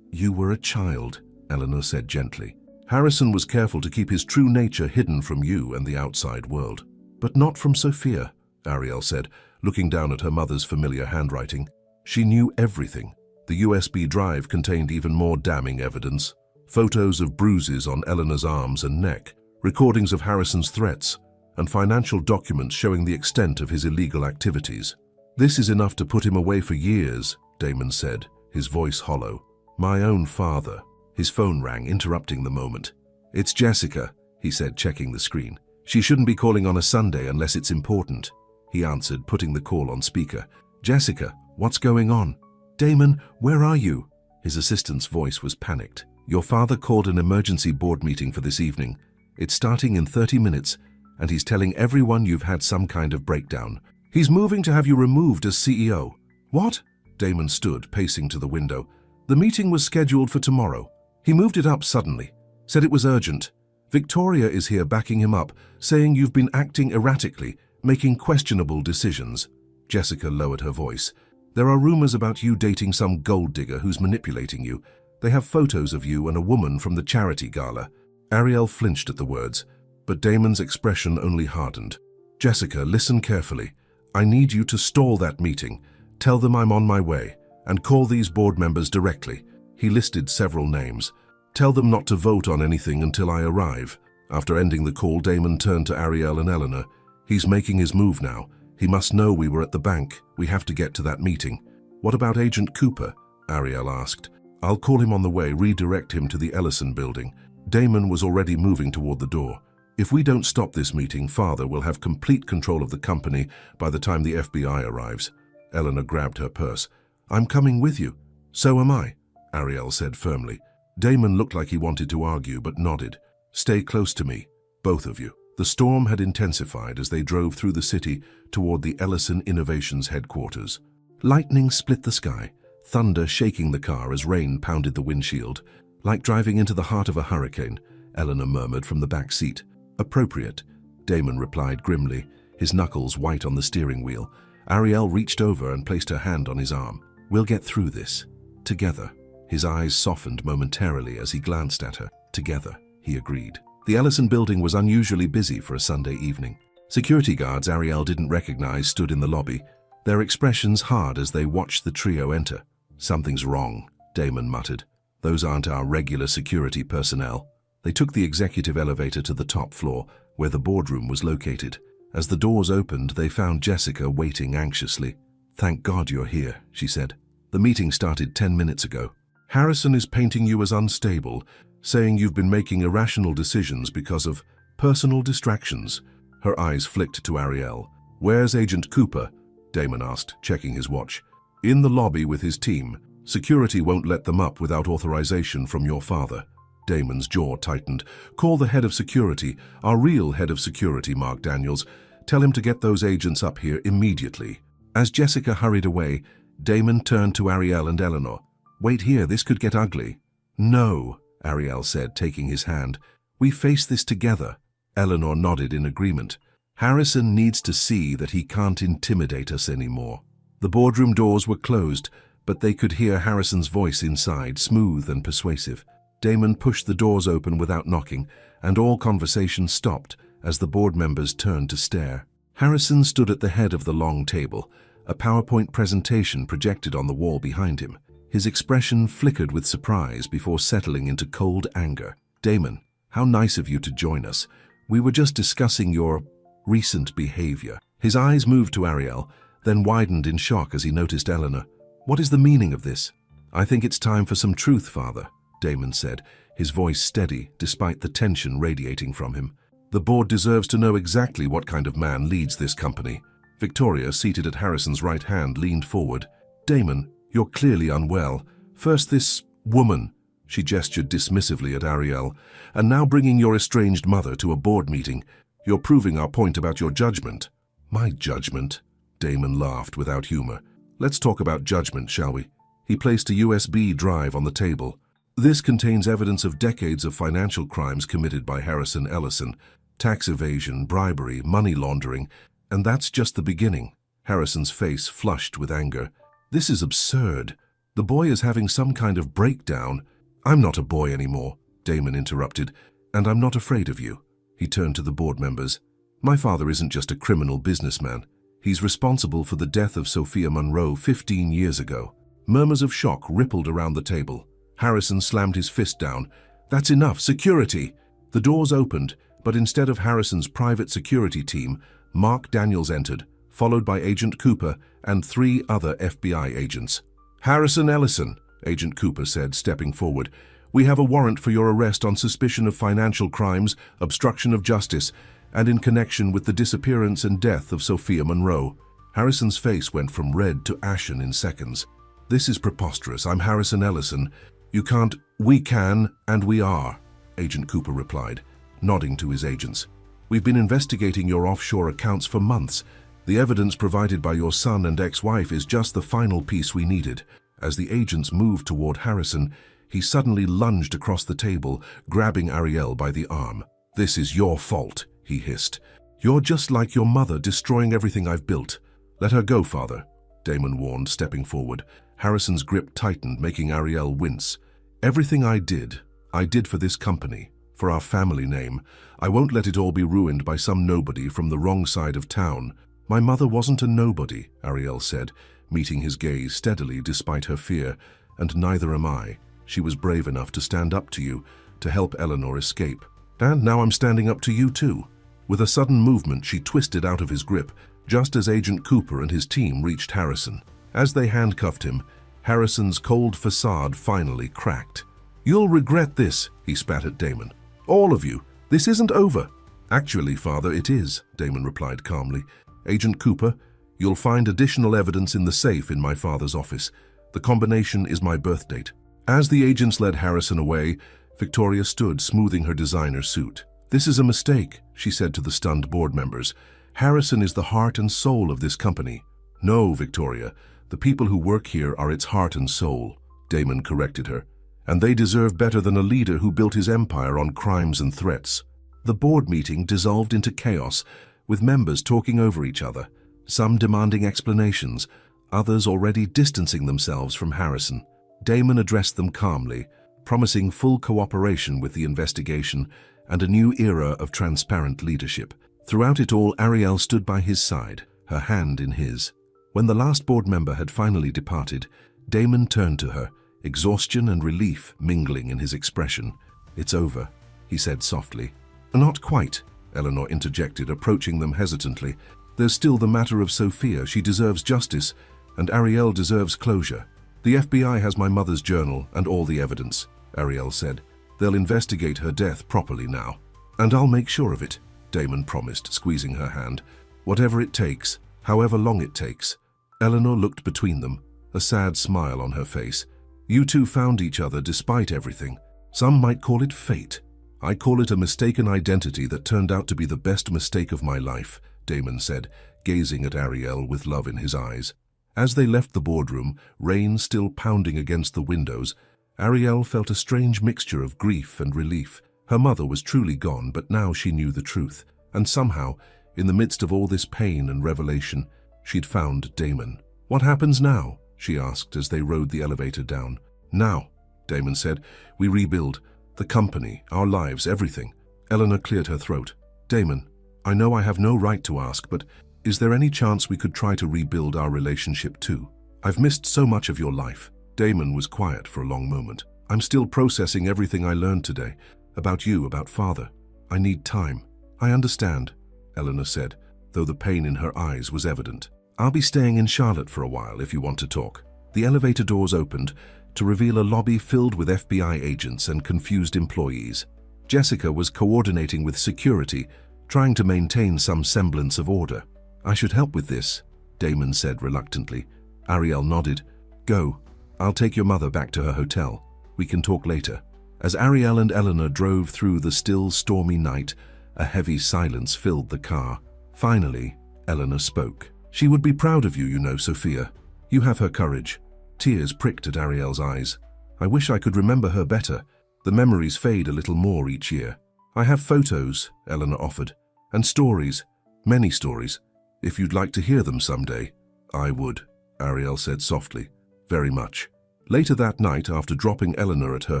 you were a child, Eleanor said gently. Harrison was careful to keep his true nature hidden from you and the outside world. But not from Sophia, Ariel said, looking down at her mother's familiar handwriting. She knew everything. The USB drive contained even more damning evidence. Photos of bruises on Eleanor's arms and neck, recordings of Harrison's threats, and financial documents showing the extent of his illegal activities. This is enough to put him away for years, Damon said, his voice hollow. My own father. His phone rang, interrupting the moment. It's Jessica, he said, checking the screen. She shouldn't be calling on a Sunday unless it's important, he answered, putting the call on speaker. Jessica, what's going on? Damon, where are you? His assistant's voice was panicked. Your father called an emergency board meeting for this evening. It's starting in 30 minutes, and he's telling everyone you've had some kind of breakdown. He's moving to have you removed as CEO. What? Damon stood, pacing to the window. The meeting was scheduled for tomorrow. He moved it up suddenly, said it was urgent. Victoria is here backing him up, saying you've been acting erratically, making questionable decisions. Jessica lowered her voice. There are rumors about you dating some gold digger who's manipulating you. They have photos of you and a woman from the charity gala. Ariel flinched at the words, but Damon's expression only hardened. Jessica, listen carefully. I need you to stall that meeting. Tell them I'm on my way, and call these board members directly. He listed several names. Tell them not to vote on anything until I arrive. After ending the call, Damon turned to Ariel and Eleanor. He's making his move now. He must know we were at the bank. We have to get to that meeting. What about Agent Cooper? Ariel asked. I'll call him on the way, redirect him to the Ellison building. Damon was already moving toward the door. If we don't stop this meeting, Father will have complete control of the company by the time the FBI arrives. Eleanor grabbed her purse. I'm coming with you. So am I, Ariel said firmly. Damon looked like he wanted to argue, but nodded. Stay close to me, both of you. The storm had intensified as they drove through the city toward the Ellison Innovations headquarters. Lightning split the sky, thunder shaking the car as rain pounded the windshield. Like driving into the heart of a hurricane, Eleanor murmured from the back seat. Appropriate, Damon replied grimly, his knuckles white on the steering wheel. Ariel reached over and placed her hand on his arm. We'll get through this. Together. His eyes softened momentarily as he glanced at her. Together, he agreed. The Ellison building was unusually busy for a Sunday evening. Security guards Ariel didn't recognize stood in the lobby, their expressions hard as they watched the trio enter. Something's wrong, Damon muttered. Those aren't our regular security personnel. They took the executive elevator to the top floor, where the boardroom was located. As the doors opened, they found Jessica waiting anxiously. Thank God you're here, she said. The meeting started 10 minutes ago. Harrison is painting you as unstable, saying you've been making irrational decisions because of personal distractions. Her eyes flicked to Ariel. Where's Agent Cooper? Damon asked, checking his watch. In the lobby with his team. Security won't let them up without authorization from your father. Damon's jaw tightened. Call the head of security, our real head of security, Mark Daniels. Tell him to get those agents up here immediately. As Jessica hurried away, Damon turned to Ariel and Eleanor. Wait here, this could get ugly. No, Ariel said, taking his hand. We face this together. Eleanor nodded in agreement. Harrison needs to see that he can't intimidate us anymore. The boardroom doors were closed, but they could hear Harrison's voice inside, smooth and persuasive. Damon pushed the doors open without knocking, and all conversation stopped as the board members turned to stare. Harrison stood at the head of the long table, a PowerPoint presentation projected on the wall behind him. His expression flickered with surprise before settling into cold anger. Damon, how nice of you to join us. We were just discussing your recent behavior. His eyes moved to Ariel, then widened in shock as he noticed Eleanor. What is the meaning of this? I think it's time for some truth, Father, Damon said, his voice steady despite the tension radiating from him. The board deserves to know exactly what kind of man leads this company. Victoria, seated at Harrison's right hand, leaned forward. Damon, you're clearly unwell. First this woman, she gestured dismissively at Ariel, and now bringing your estranged mother to a board meeting. You're proving our point about your judgment. My judgment? Damon laughed without humor. Let's talk about judgment, shall we? He placed a USB drive on the table. This contains evidence of decades of financial crimes committed by Harrison Ellison, tax evasion, bribery, money laundering, and that's just the beginning. Harrison's face flushed with anger. This is absurd. The boy is having some kind of breakdown. I'm not a boy anymore, Damon interrupted, and I'm not afraid of you. He turned to the board members. My father isn't just a criminal businessman. He's responsible for the death of Sophia Monroe 15 years ago. Murmurs of shock rippled around the table. Harrison slammed his fist down. That's enough, security! The doors opened, but instead of Harrison's private security team, Mark Daniels entered, followed by Agent Cooper and 3 other FBI agents. "Harrison Ellison," Agent Cooper said, stepping forward. "We have a warrant for your arrest on suspicion of financial crimes, obstruction of justice, and in connection with the disappearance and death of Sophia Monroe." Harrison's face went from red to ashen in seconds. "This is preposterous. I'm Harrison Ellison. You can't—" "We can, and we are," Agent Cooper replied, nodding to his agents. "We've been investigating your offshore accounts for months. The evidence provided by your son and ex-wife is just the final piece we needed." As the agents moved toward Harrison, he suddenly lunged across the table, grabbing Ariel by the arm. "This is your fault," he hissed. "You're just like your mother, destroying everything I've built." "Let her go, Father," Damon warned, stepping forward. Harrison's grip tightened, making Ariel wince. "Everything I did for this company, for our family name. I won't let it all be ruined by some nobody from the wrong side of town." "My mother wasn't a nobody," Ariel said, meeting his gaze steadily despite her fear. "And neither am I. She was brave enough to stand up to you, to help Eleanor escape. And now I'm standing up to you too." With a sudden movement, she twisted out of his grip, just as Agent Cooper and his team reached Harrison. As they handcuffed him, Harrison's cold facade finally cracked. "You'll regret this," he spat at Damon. "All of you. This isn't over." "Actually, Father, it is," Damon replied calmly. "Agent Cooper, you'll find additional evidence in the safe in my father's office. The combination is my birth date." As the agents led Harrison away, Victoria stood, smoothing her designer suit. "This is a mistake," she said to the stunned board members. "Harrison is the heart and soul of this company." "No, Victoria. The people who work here are its heart and soul," Damon corrected her. "And they deserve better than a leader who built his empire on crimes and threats." The board meeting dissolved into chaos, with members talking over each other, some demanding explanations, others already distancing themselves from Harrison. Damon addressed them calmly, promising full cooperation with the investigation and a new era of transparent leadership. Throughout it all, Ariel stood by his side, her hand in his. When the last board member had finally departed, Damon turned to her, exhaustion and relief mingling in his expression. "It's over," he said softly. "Not quite," Eleanor interjected, approaching them hesitantly. "There's still the matter of Sophia. She deserves justice, and Ariel deserves closure." "The FBI has my mother's journal and all the evidence," Ariel said. "They'll investigate her death properly now." "And I'll make sure of it," Damon promised, squeezing her hand. "Whatever it takes, however long it takes." Eleanor looked between them, a sad smile on her face. "You two found each other despite everything. Some might call it fate. I call it a mistaken identity that turned out to be the best mistake of my life," Damon said, gazing at Ariel with love in his eyes. As they left the boardroom, rain still pounding against the windows, Ariel felt a strange mixture of grief and relief. Her mother was truly gone, but now she knew the truth. And somehow, in the midst of all this pain and revelation, she'd found Damon. "What happens now?" she asked as they rode the elevator down. "Now," Damon said, "we rebuild. The company, our lives, everything." Eleanor cleared her throat. "Damon, I know I have no right to ask, but is there any chance we could try to rebuild our relationship too? I've missed so much of your life." Damon was quiet for a long moment. "I'm still processing everything I learned today. About you, about Father. I need time." "I understand," Eleanor said, though the pain in her eyes was evident. "I'll be staying in Charlotte for a while if you want to talk." The elevator doors opened to reveal a lobby filled with FBI agents and confused employees. Jessica was coordinating with security, trying to maintain some semblance of order. "I should help with this," Damon said reluctantly. Ariel nodded. "Go. I'll take your mother back to her hotel. We can talk later." As Ariel and Eleanor drove through the still, stormy night, a heavy silence filled the car. Finally, Eleanor spoke. "She would be proud of you, you know, Sophia. You have her courage." Tears pricked at Ariel's eyes. "I wish I could remember her better. The memories fade a little more each year." "I have photos," Eleanor offered, "and stories, many stories. If you'd like to hear them someday." "I would," Ariel said softly. "Very much." Later that night, after dropping Eleanor at her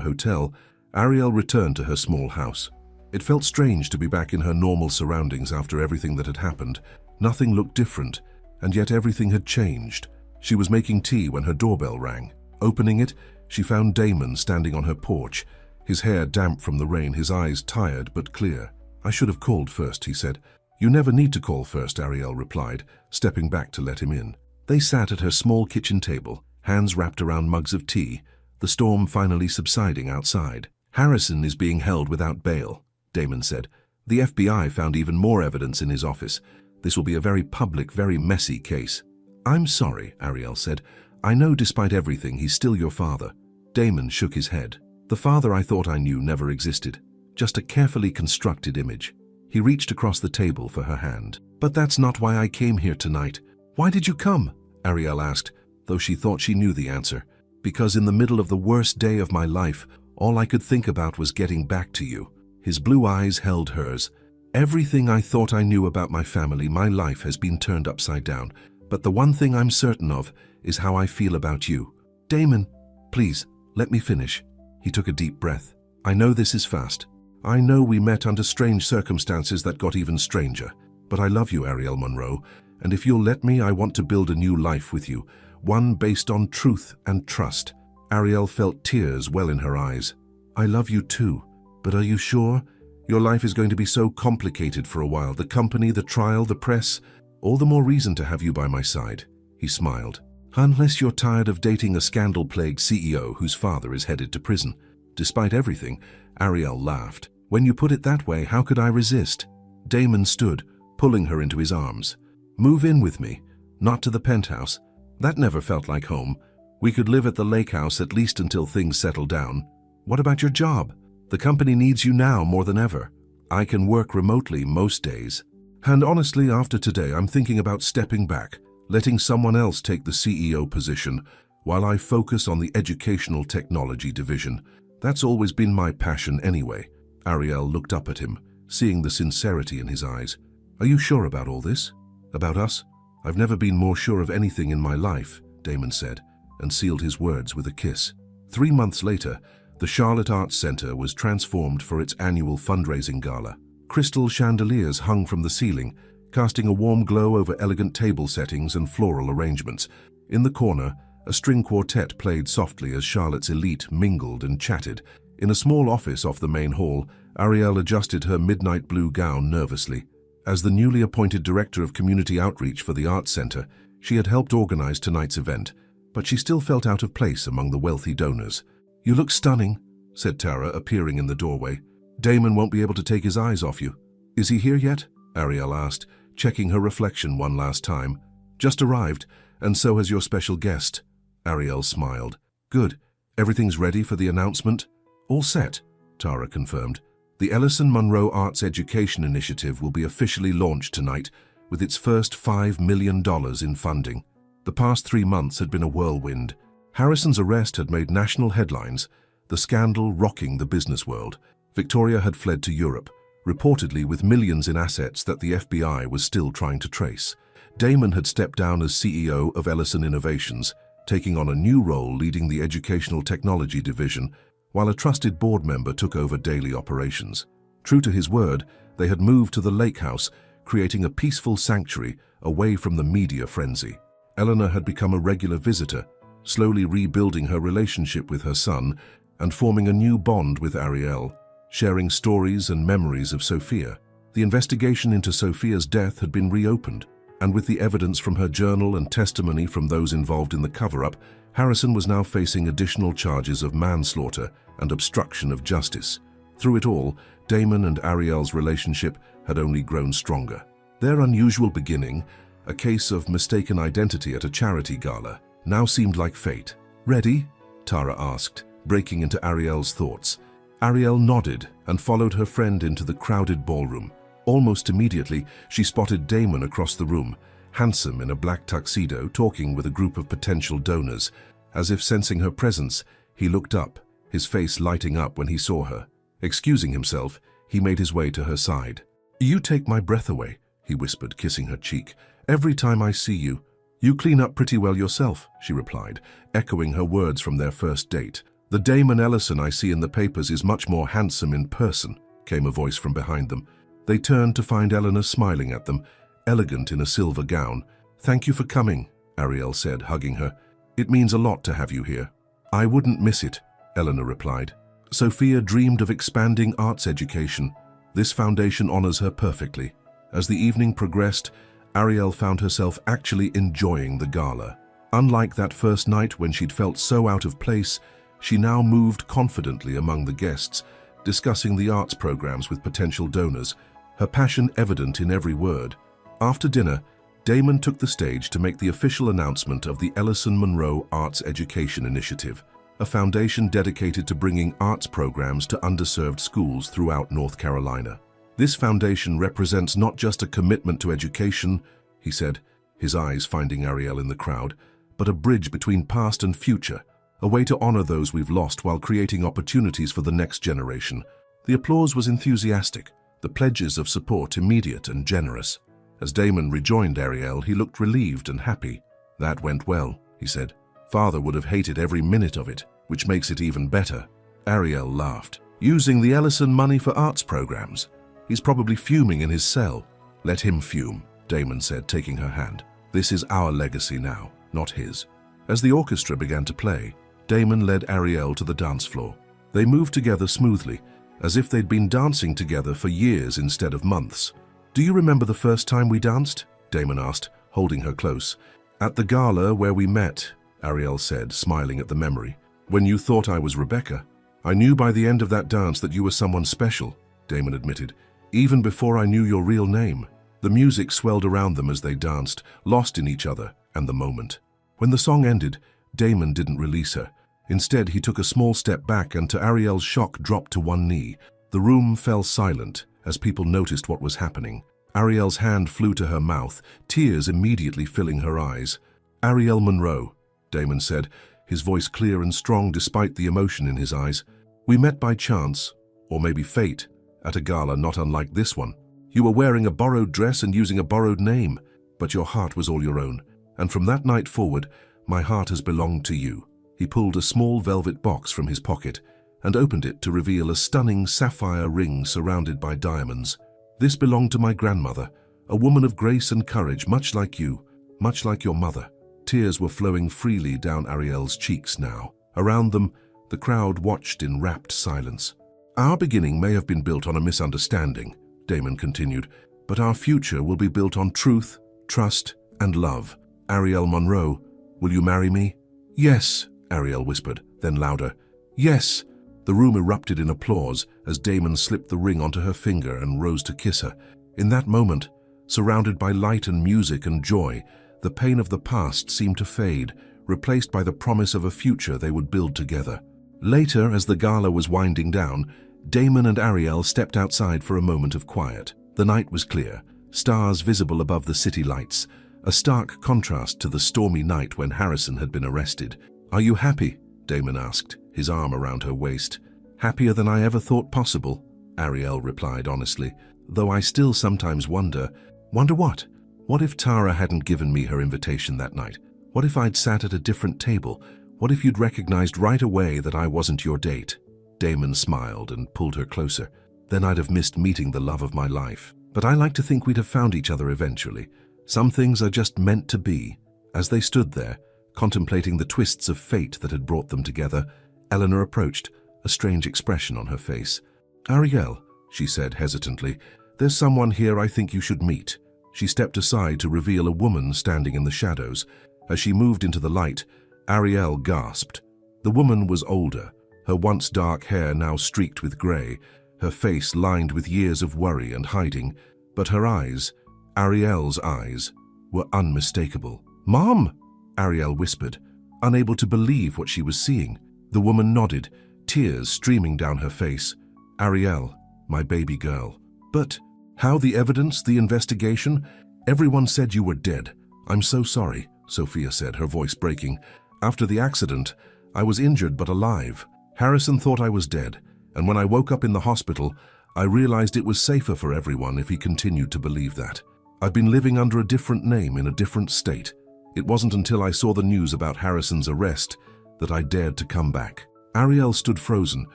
hotel, Ariel returned to her small house. It felt strange to be back in her normal surroundings after everything that had happened. Nothing looked different, and yet everything had changed. She was making tea when her doorbell rang. Opening it, she found Damon standing on her porch, his hair damp from the rain, his eyes tired but clear. "I should have called first," he said. You never need to call first, Ariel replied, stepping back to let him in. They sat at her small kitchen table, hands wrapped around mugs of tea, the storm finally subsiding outside. Harrison is being held without bail, Damon said. The FBI found even more evidence in his office. This will be a very public, very messy case. I'm sorry, Ariel said. I know despite everything, he's still your father. Damon shook his head. The father I thought I knew never existed. Just a carefully constructed image. He reached across the table for her hand. But that's not why I came here tonight. Why did you come? Ariel asked, though she thought she knew the answer. Because in the middle of the worst day of my life, all I could think about was getting back to you. His blue eyes held hers. Everything I thought I knew about my family, my life has been turned upside down. But the one thing I'm certain of is how I feel about you. Damon, please, let me finish. He took a deep breath. I know this is fast. I know we met under strange circumstances that got even stranger. But I love you, Ariel Monroe, and if you'll let me, I want to build a new life with you, one based on truth and trust. Ariel felt tears well in her eyes. I love you too, but are you sure? Your life is going to be so complicated for a while. The company, the trial, the press, all the more reason to have you by my side. He smiled. Unless you're tired of dating a scandal-plagued CEO whose father is headed to prison. Despite everything, Ariel laughed. When you put it that way, how could I resist? Damon stood, pulling her into his arms. Move in with me, not to the penthouse. That never felt like home. We could live at the lake house at least until things settle down. What about your job? The company needs you now more than ever. I can work remotely most days. And honestly, after today, I'm thinking about stepping back, letting someone else take the CEO position while I focus on the educational technology division. That's always been my passion anyway. Ariel looked up at him, seeing the sincerity in his eyes. Are you sure about all this? About us? I've never been more sure of anything in my life, Damon said, and sealed his words with a kiss. 3 months later, the Charlotte Arts Center was transformed for its annual fundraising gala. Crystal chandeliers hung from the ceiling, casting a warm glow over elegant table settings and floral arrangements. In the corner, a string quartet played softly as Charlotte's elite mingled and chatted. In a small office off the main hall, Ariel adjusted her midnight blue gown nervously. As the newly appointed director of community outreach for the Arts Center, she had helped organize tonight's event, but she still felt out of place among the wealthy donors. You look stunning, said Tara, appearing in the doorway. Damon won't be able to take his eyes off you. Is he here yet? Ariel asked, checking her reflection one last time. Just arrived, and so has your special guest. Ariel smiled. Good. Everything's ready for the announcement? All set, Tara confirmed. The Ellison Monroe Arts Education Initiative will be officially launched tonight with its first $5 million in funding. The past 3 months had been a whirlwind. Harrison's arrest had made national headlines, the scandal rocking the business world. Victoria had fled to Europe, reportedly with millions in assets that the FBI was still trying to trace. Damon had stepped down as CEO of Ellison Innovations, taking on a new role leading the educational technology division, while a trusted board member took over daily operations. True to his word, they had moved to the lake house, creating a peaceful sanctuary away from the media frenzy. Eleanor had become a regular visitor, slowly rebuilding her relationship with her son and forming a new bond with Ariel, sharing stories and memories of Sophia. The investigation into Sophia's death had been reopened, and with the evidence from her journal and testimony from those involved in the cover-up, Harrison was now facing additional charges of manslaughter and obstruction of justice. Through it all, Damon and Ariel's relationship had only grown stronger. Their unusual beginning, a case of mistaken identity at a charity gala, now seemed like fate. Ready? Tara asked, breaking into Ariel's thoughts. Ariel nodded and followed her friend into the crowded ballroom. Almost immediately, she spotted Damon across the room, handsome in a black tuxedo, talking with a group of potential donors. As if sensing her presence, he looked up, his face lighting up when he saw her. Excusing himself, he made his way to her side. You take my breath away, he whispered, kissing her cheek. Every time I see you. You clean up pretty well yourself, she replied, echoing her words from their first date. The Damon Ellison I see in the papers is much more handsome in person, came a voice from behind them. They turned to find Eleanor smiling at them, elegant in a silver gown. Thank you for coming, Ariel said, hugging her. It means a lot to have you here. I wouldn't miss it, Eleanor replied. Sophia dreamed of expanding arts education. This foundation honors her perfectly. As the evening progressed, Ariel found herself actually enjoying the gala. Unlike that first night when she'd felt so out of place, she now moved confidently among the guests, discussing the arts programs with potential donors, her passion evident in every word. After dinner, Damon took the stage to make the official announcement of the Ellison Monroe Arts Education Initiative, a foundation dedicated to bringing arts programs to underserved schools throughout North Carolina. This foundation represents not just a commitment to education, he said, his eyes finding Ariel in the crowd, but a bridge between past and future, a way to honor those we've lost while creating opportunities for the next generation. The applause was enthusiastic, the pledges of support immediate and generous. As Damon rejoined Ariel, he looked relieved and happy. "That went well," he said. "Father would have hated every minute of it, which makes it even better." Ariel laughed. "Using the Ellison money for arts programs? He's probably fuming in his cell." "Let him fume," Damon said, taking her hand. "This is our legacy now, not his." As the orchestra began to play, Damon led Ariel to the dance floor. They moved together smoothly, as if they'd been dancing together for years instead of months. "Do you remember the first time we danced?" Damon asked, holding her close. "At the gala where we met," Ariel said, smiling at the memory. "When you thought I was Rebecca. I knew by the end of that dance that you were someone special," Damon admitted, "even before I knew your real name." The music swelled around them as they danced, lost in each other and the moment. When the song ended, Damon didn't release her. Instead, he took a small step back and, to Ariel's shock, dropped to one knee. The room fell silent as people noticed what was happening. Ariel's hand flew to her mouth, tears immediately filling her eyes. "Ariel Monroe," Damon said, his voice clear and strong despite the emotion in his eyes. "We met by chance, or maybe fate, at a gala not unlike this one. You were wearing a borrowed dress and using a borrowed name, but your heart was all your own. And from that night forward, my heart has belonged to you." He pulled a small velvet box from his pocket and opened it to reveal a stunning sapphire ring surrounded by diamonds. "This belonged to my grandmother, a woman of grace and courage, much like you, much like your mother." Tears were flowing freely down Ariel's cheeks now. Around them, the crowd watched in rapt silence. "Our beginning may have been built on a misunderstanding," Damon continued, "but our future will be built on truth, trust, and love. Ariel Monroe, will you marry me?" "Yes," Ariel whispered, then louder, "Yes." The room erupted in applause as Damon slipped the ring onto her finger and rose to kiss her. In that moment, surrounded by light and music and joy, the pain of the past seemed to fade, replaced by the promise of a future they would build together. Later, as the gala was winding down, Damon and Ariel stepped outside for a moment of quiet. The night was clear, stars visible above the city lights, a stark contrast to the stormy night when Harrison had been arrested. "Are you happy?" Damon asked, his arm around her waist. "Happier than I ever thought possible," Ariel replied honestly, "though I still sometimes wonder." "Wonder what?" "What if Tara hadn't given me her invitation that night? What if I'd sat at a different table? What if you'd recognized right away that I wasn't your date?" Damon smiled and pulled her closer. "Then I'd have missed meeting the love of my life. But I like to think we'd have found each other eventually. Some things are just meant to be." As they stood there, contemplating the twists of fate that had brought them together, Eleanor approached, a strange expression on her face. "Ariel," she said hesitantly, "there's someone here I think you should meet." She stepped aside to reveal a woman standing in the shadows. As she moved into the light, Ariel gasped. The woman was older, her once dark hair now streaked with gray, her face lined with years of worry and hiding, but her eyes, Ariel's eyes, were unmistakable. "Mom!" Ariel whispered, unable to believe what she was seeing. The woman nodded, tears streaming down her face. "Ariel, my baby girl." "But how the evidence, the investigation? Everyone said you were dead." "I'm so sorry," Sophia said, her voice breaking. "After the accident, I was injured but alive. Harrison thought I was dead, and when I woke up in the hospital, I realized it was safer for everyone if he continued to believe that. I've been living under a different name in a different state. It wasn't until I saw the news about Harrison's arrest that I dared to come back." Ariel stood frozen,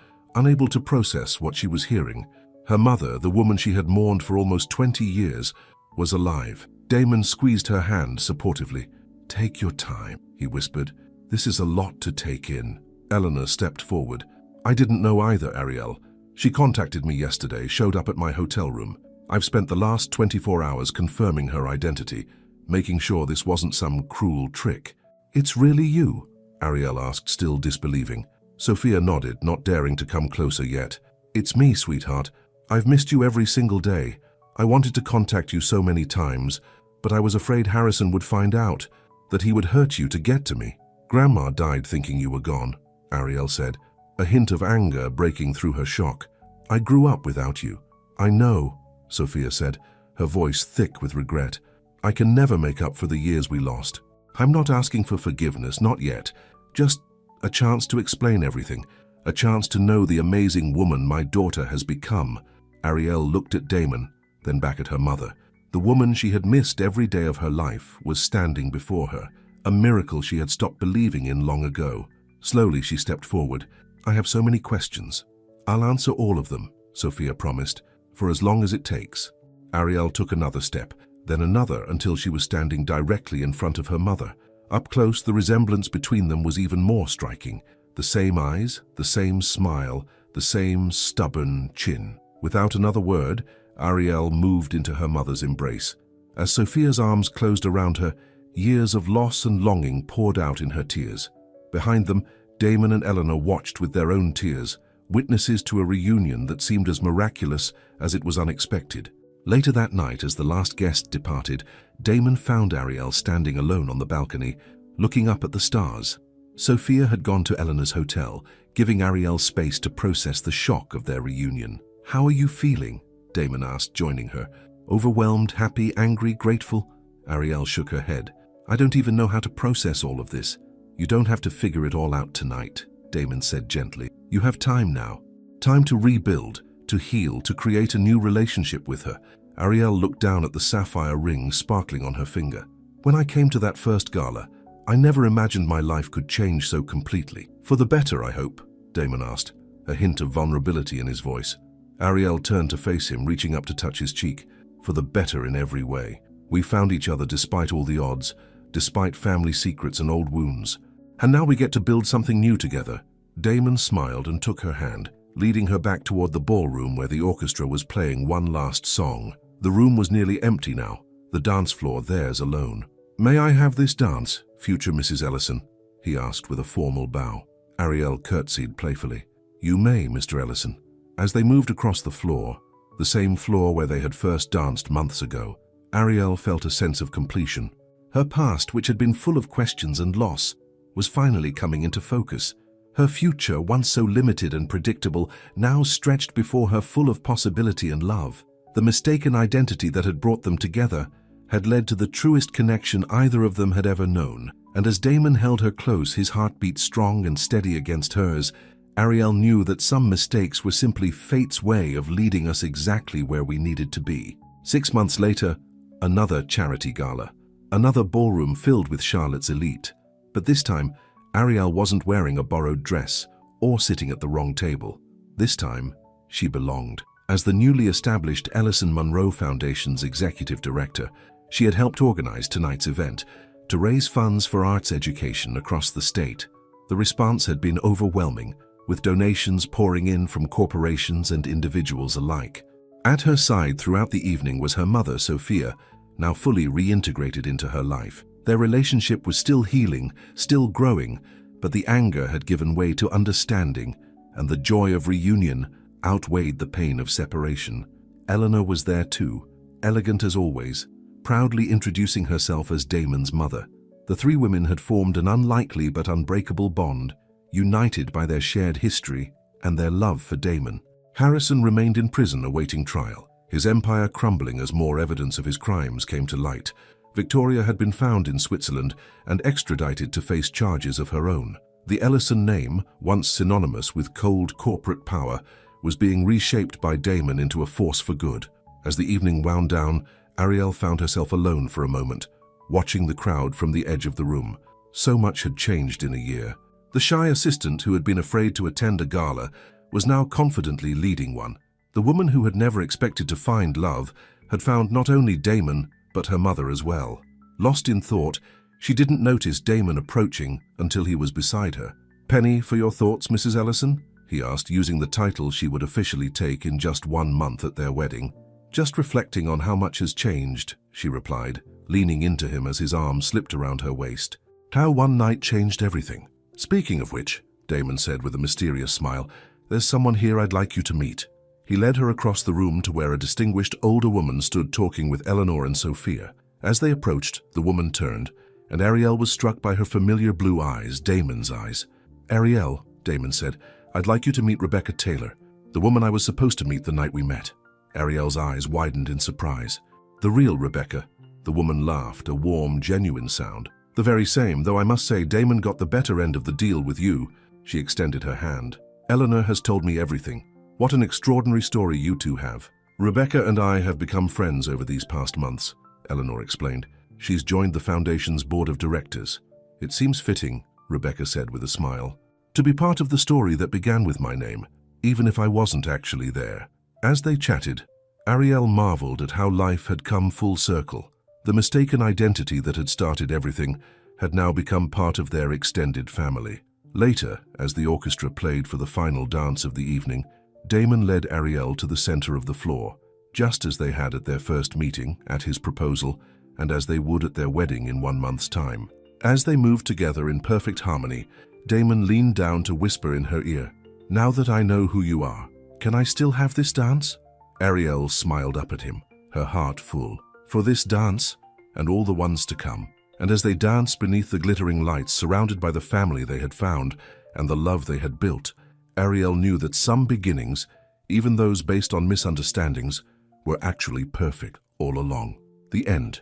unable to process what she was hearing. Her mother, the woman she had mourned for almost 20 years, was alive. Damon squeezed her hand supportively. "Take your time," he whispered. "This is a lot to take in." Eleanor stepped forward. "I didn't know either, Ariel. She contacted me yesterday, showed up at my hotel room. I've spent the last 24 hours confirming her identity, making sure this wasn't some cruel trick. It's really you? Ariel asked, still disbelieving. Sophia nodded, not daring to come closer yet. It's me, sweetheart. I've missed you every single day. I wanted to contact you so many times, but I was afraid Harrison would find out, that he would hurt you to get to me. Grandma died thinking you were gone, Ariel said, a hint of anger breaking through her shock. I grew up without you. I know, Sophia said, her voice thick with regret. I can never make up for the years we lost. I'm not asking for forgiveness, not yet. Just a chance to explain everything, a chance to know the amazing woman my daughter has become. Ariel looked at Damon, then back at her mother. The woman she had missed every day of her life was standing before her, a miracle she had stopped believing in long ago. Slowly she stepped forward. I have so many questions. I'll answer all of them, Sophia promised, for as long as it takes. Ariel took another step, then another, until she was standing directly in front of her mother. Up close, the resemblance between them was even more striking. The same eyes, the same smile, the same stubborn chin. Without another word, Ariel moved into her mother's embrace. As Sophia's arms closed around her, years of loss and longing poured out in her tears. Behind them, Damon and Eleanor watched with their own tears, witnesses to a reunion that seemed as miraculous as it was unexpected. Later that night, as the last guest departed, Damon found Ariel standing alone on the balcony, looking up at the stars. Sophia had gone to Eleanor's hotel, giving Ariel space to process the shock of their reunion. How are you feeling? Damon asked, joining her. Overwhelmed, happy, angry, grateful? Ariel shook her head. I don't even know how to process all of this. You don't have to figure it all out tonight, Damon said gently. You have time now. Time to rebuild, to heal, to create a new relationship with her. Ariel looked down at the sapphire ring sparkling on her finger. When I came to that first gala, I never imagined my life could change so completely. For the better, I hope, Damon asked, a hint of vulnerability in his voice. Ariel turned to face him, reaching up to touch his cheek. For the better in every way. We found each other despite all the odds, despite family secrets and old wounds. And now we get to build something new together. Damon smiled and took her hand, leading her back toward the ballroom where the orchestra was playing one last song. The room was nearly empty now, the dance floor theirs alone. May I have this dance, future Mrs. Ellison? He asked with a formal bow. Ariel curtsied playfully. You may, Mr. Ellison. As they moved across the floor, the same floor where they had first danced months ago, Ariel felt a sense of completion. Her past, which had been full of questions and loss, was finally coming into focus. Her future, once so limited and predictable, now stretched before her, full of possibility and love. The mistaken identity that had brought them together had led to the truest connection either of them had ever known. And as Damon held her close, his heartbeat strong and steady against hers, Ariel knew that some mistakes were simply fate's way of leading us exactly where we needed to be. 6 months later, another charity gala. Another ballroom filled with Charlotte's elite. But this time, Ariel wasn't wearing a borrowed dress or sitting at the wrong table. This time, she belonged. As the newly established Ellison Monroe Foundation's executive director, she had helped organize tonight's event to raise funds for arts education across the state. The response had been overwhelming, with donations pouring in from corporations and individuals alike. At her side throughout the evening was her mother, Sophia, now fully reintegrated into her life. Their relationship was still healing, still growing, but the anger had given way to understanding, and the joy of reunion outweighed the pain of separation. Eleanor was there too, elegant as always, proudly introducing herself as Damon's mother. The three women had formed an unlikely but unbreakable bond, united by their shared history and their love for Damon. Harrison remained in prison awaiting trial, his empire crumbling as more evidence of his crimes came to light. Victoria had been found in Switzerland and extradited to face charges of her own. The Ellison name, once synonymous with cold corporate power, was being reshaped by Damon into a force for good. As the evening wound down, Ariel found herself alone for a moment, watching the crowd from the edge of the room. So much had changed in a year. The shy assistant who had been afraid to attend a gala was now confidently leading one. The woman who had never expected to find love had found not only Damon, but her mother as well. Lost in thought, she didn't notice Damon approaching until he was beside her. "Penny for your thoughts, Mrs. Ellison?" he asked, using the title she would officially take in just 1 month at their wedding. Just reflecting on how much has changed, she replied, leaning into him as his arm slipped around her waist. How one night changed everything. Speaking of which, Damon said with a mysterious smile, there's someone here I'd like you to meet. He led her across the room to where a distinguished older woman stood talking with Eleanor and Sophia. As they approached, the woman turned, and Ariel was struck by her familiar blue eyes, Damon's eyes. Ariel, Damon said, I'd like you to meet Rebecca Taylor, the woman I was supposed to meet the night we met. Ariel's eyes widened in surprise. The real Rebecca. The woman laughed, a warm, genuine sound. The very same, though I must say Damon got the better end of the deal with you. She extended her hand. Eleanor has told me everything. What an extraordinary story you two have. Rebecca and I have become friends over these past months, Eleanor explained. She's joined the Foundation's board of directors. It seems fitting, Rebecca said with a smile, to be part of the story that began with my name, even if I wasn't actually there. As they chatted, Ariel marveled at how life had come full circle. The mistaken identity that had started everything had now become part of their extended family. Later, as the orchestra played for the final dance of the evening, Damon led Ariel to the center of the floor, just as they had at their first meeting, at his proposal, and as they would at their wedding in 1 month's time. As they moved together in perfect harmony, Damon leaned down to whisper in her ear, Now that I know who you are, can I still have this dance? Ariel smiled up at him, her heart full. For this dance, and all the ones to come. And as they danced beneath the glittering lights, surrounded by the family they had found and the love they had built, Ariel knew that some beginnings, even those based on misunderstandings, were actually perfect all along. The end.